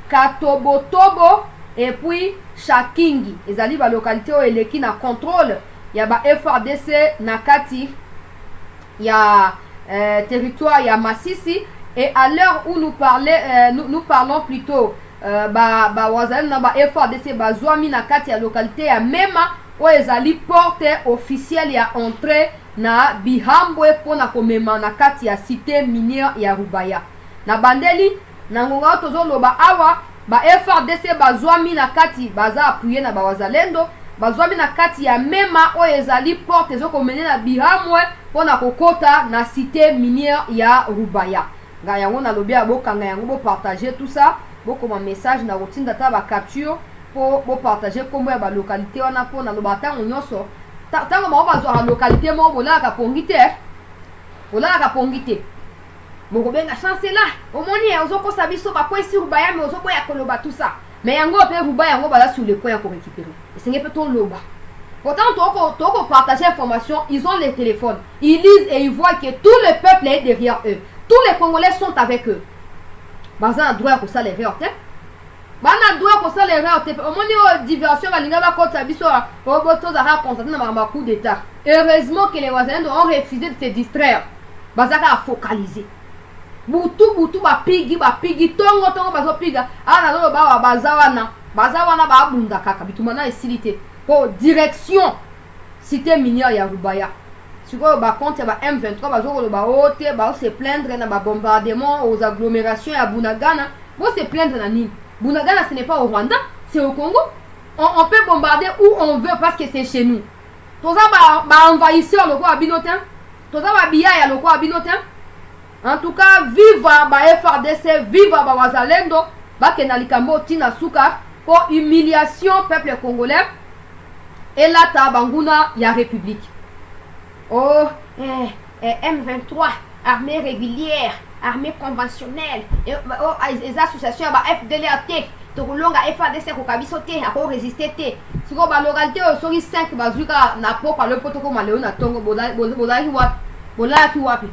Katobotobo et puis Shakingi. Ezali ba localité o eleki na contrôle ya ba FARDC na kati ya territoire ya Masisi. Et à l'heure où nous parlons plutôt ba wazalendo na ba FARDC ba zwami na kati ya localité ya Mema o ezali porte officielle ya entrée na Bihambwe pona komema na kati ya cité minière ya Rubaya. Na bandeli na ngonga tozo loba awa ba FARDC bazwami na kati baza appuyé na ba wazalendo bazwami na kati ya Mema o ezali porte ezoko mene na Bihambwe pona kokota na cité minière ya Rubaya. Nga yango na lobi abokanga yango bo partager tout ça boko ma message na routine ta ba capture pour partager kombo ya ba localité wana pona loba tango nyonso tango ma bazwa la localité mo bolaka pongite moko benga chance là omoni ozoko sabiso ba kwesi Rubaya mais ozoko ya koloba tout ça mais yango pe Rubaya yango bala sur le point pour récupérer et c'est peut ton loba. Pourtant toko partager information, ils ont les téléphones, ils lisent et ils voient que tout le peuple est derrière eux, tous les Congolais sont avec eux. Baza droit ko ça les réorte bana droit ko ça les réorte omoni o diversion balinga ba kota biso roboto za ra constater na ba coup d'état. Heureusement que les voisins ont refusé de se distraire. Baza ka focaliser. butu ba pigi tongo bazo piga ana lo ba bazawana ba bunda kaka bitumana esilité pour direction cité minière ya Rubaya. Siko ba compte ba M23 bazo ba ote ba se plaindre na ba bombardement aux agglomérations à Bunagana. Bon se plaindre na nini? Bunagana ce n'est pas au Rwanda, c'est au Congo. On peut bombarder où on veut parce que c'est chez nous. Toza ba envahisseur loko abinotin. Toza ba biya ya loko abinotin. En tout cas, viva ba FRDC, viva ba wazalendo, ba kenalikambo tina suka pour humiliation peuple congolais. Et là ta banguna ya république. Oh, M23, armée régulière, armée conventionnelle, les associations ba FDLAT, Tokolonga FADC ko kabiso te, ako résister te. Siko ba localité sori 5 bazuka na poko le protocole maleo na tongo bolaki wapi.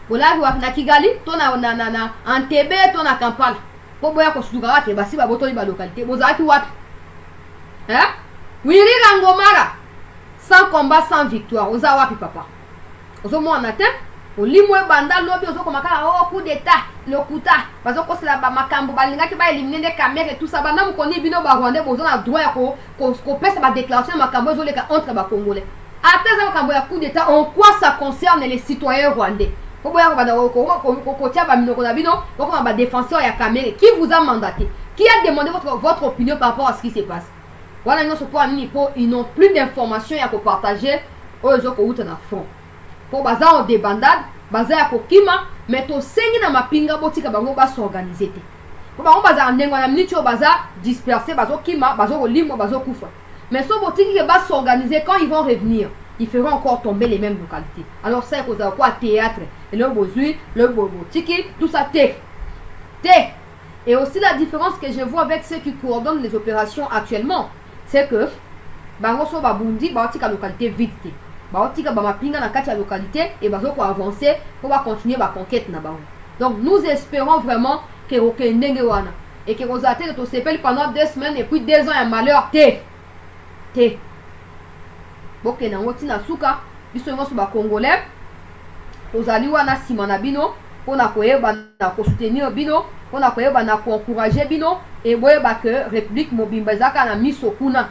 Bolaki wapi na Kigali, to na Entebbe, to na Kampala. Po boya ko suduka wate basi ba botoli ba localité. Bozaki wapi? Hein? Wiri Rangomara. Sans combat, sans victoire. Oza wapi papa. Ozo mo anatin. Olimwe banda lobi ozo komaka coup d'état, le kuta. Bazo ko sala ba makambo balinga ki ba éliminer des caméras et tout ça. Banda mo koni bino ba Rwandais bozo na droit ko pesa ba déclaration makambo zo leka entre ba Congolais. Ateza makambo ya coup d'état, en quoi ça concerne les citoyens rwandais? Ko boya ko banda ko tia ba minoko na bino, ko ba défenseur ya caméra. Qui vous a mandaté? Qui a demandé votre opinion par rapport à ce qui se passe? Voilà, ils n'ont plus d'informations à partager aux gens qui sont en front. Pour bazar des bandades, bazar kokima, mais to sengi na mapinga botika bango ba s'organiser. Pour bango bazar ndengo na mnicho bazar disperser bazo kima, bazo limo, bazo kufa. Mais so botiki ke ba s'organiser quand ils vont revenir, ils feront encore tomber les mêmes localités. Alors ça cause quoi théâtre, et le bozui, le botiki, tout ça té. Et aussi la différence que je vois avec ceux qui coordonnent les opérations actuellement, c'est que bango so babundi baotika localité vite baotika ba mapinga na kati ya localité et bazo ko avancer pour continuer ba conquête na bango. Donc nous espérons vraiment que okendenge wana et que vous attendez to sepel pendant 2 semaines et puis 2 ans un malheur té bokena ngoti na suka biso ngoso ba congolais ozali wana sima na bino pona koyeba na ko soutenir bino pona koyeba na ko encourager bino et boyeba que république mobimba zaka na miso kuna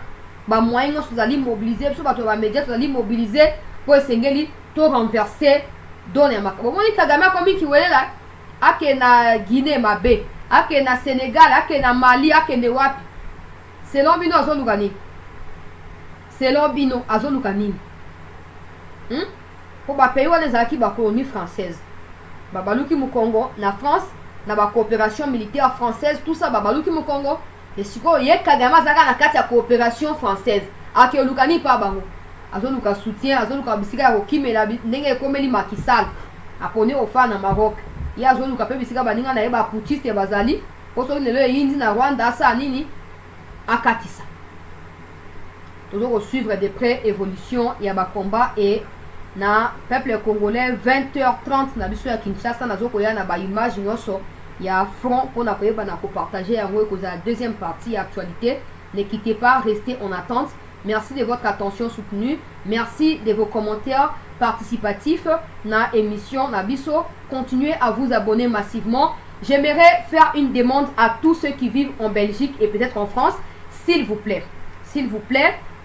ba moyen so zali mobiliser so bato ba médias zali mobiliser pour esengeli to renverser donner makabo moni Kagame komi kiwelela ake na Guinée mabe ake na Sénégal ake na Mali ake ne wapi selon bino azolukani pour ba pays wana zaki ba colonie française babaluki mu Congo na France na ba coopération militaire française tout ça babaluki mu Congo et siko ye Kagame zaka na kati ya coopération française ake lukani pa bango azoluka soutien azoluka bisika ya kokimela ndenge ekomeli makisal apone ofa na Maroc ye azoluka pe bisika baninga na ye ba putiste bazali poso lelo yindi na Rwanda asa nini akatisa toujours suivre de près évolution ya ba combat et na peuple congolais 20h30 na biso ya Kinshasa nazoko ya na ba image nyoso ya front qu'on a partager la deuxième partie actualité. Ne quittez pas, restez en attente. Merci de votre attention soutenue. Merci de vos commentaires participatifs na émission na biso. Continuez à vous abonner massivement. J'aimerais faire une demande à tous ceux qui vivent en Belgique et peut-être en France. S'il vous plaît,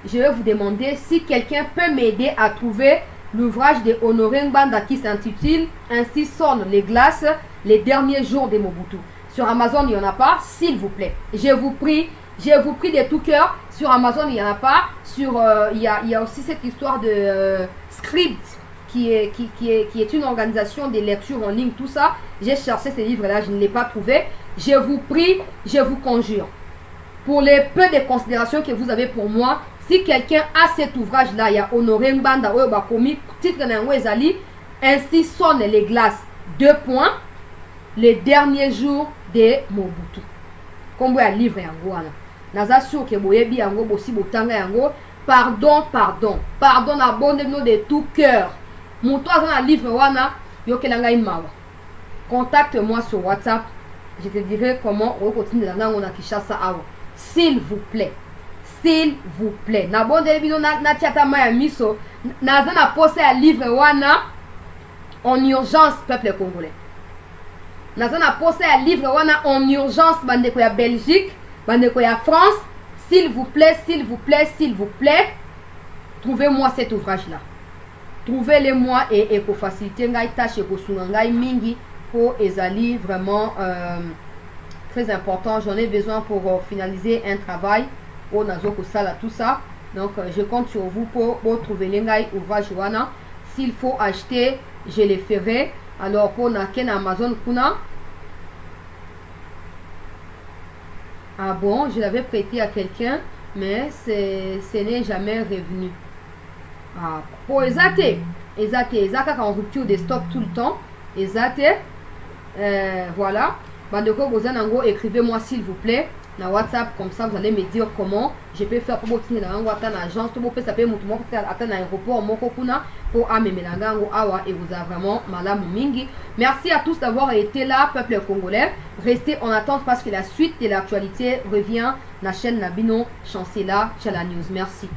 je vais vous demander si quelqu'un peut m'aider à trouver l'ouvrage de Honoré Ngbanda qui s'intitule Ainsi sonnent les glaces, les derniers jours de Mobutu. Sur Amazon, il n'y en a pas, s'il vous plaît. Je vous prie de tout cœur. Sur Amazon, il n'y en a pas. Il y a aussi cette histoire de Script, qui est une organisation de lecture en ligne, tout ça. J'ai cherché ces livres-là, je ne l'ai pas trouvé. Je vous prie, je vous conjure. Pour les peu de considérations que vous avez pour moi, si quelqu'un a cet ouvrage-là, il y a Honoré Ngbanda, titre Ezali, Ainsi sonnent les glaces, 2 points, les derniers jours de Mobutu. Comme vous avez livre yango wana. Naza sûr que boyebi yango bosi botanga yango. Pardon na bonne de tout cœur. Mon toi dans le livre wana yokelanga imawa. Contacte-moi sur WhatsApp. Je te dirai comment on continue dans la Kinshasa awa. S'il vous plaît. Na bonne bino na tiata maya miso. Naza na poser un livre wana en urgence peuple congolais. Nazana posé un livre en urgence, bandeko ya Belgique, bandeko ya France. S'il vous plaît, s'il vous plaît, s'il vous plaît, trouvez-moi cet ouvrage-là. Trouvez-le-moi et pour faciliter ngai tâche et pour sunangai mingi pour ezali vraiment très important. J'en ai besoin pour finaliser un travail pour nazoko sala tout ça. Donc je compte sur vous pour trouver l'engai ouvrage wana. S'il faut acheter, je le ferai. Alors pour naken Amazon kuna. Ah bon, je l'avais prêté à quelqu'un, mais ce n'est jamais revenu. Ah, pour Ezate, Ezaka en rupture de stock tout le temps. Ezate, voilà. Bandeko Gozanango, écrivez-moi s'il vous plaît. Na WhatsApp, comme ça vous allez me dire comment je peux faire pour obtenir dans une agence, pour ça peut atteindre l'aéroport Mokokuna pour amemelangango awa et vous avez vraiment madame mingi. Merci à tous d'avoir été là, peuple congolais. Restez en attente parce que la suite de l'actualité revient la chaîne Nabino Chancela Chala News. Merci.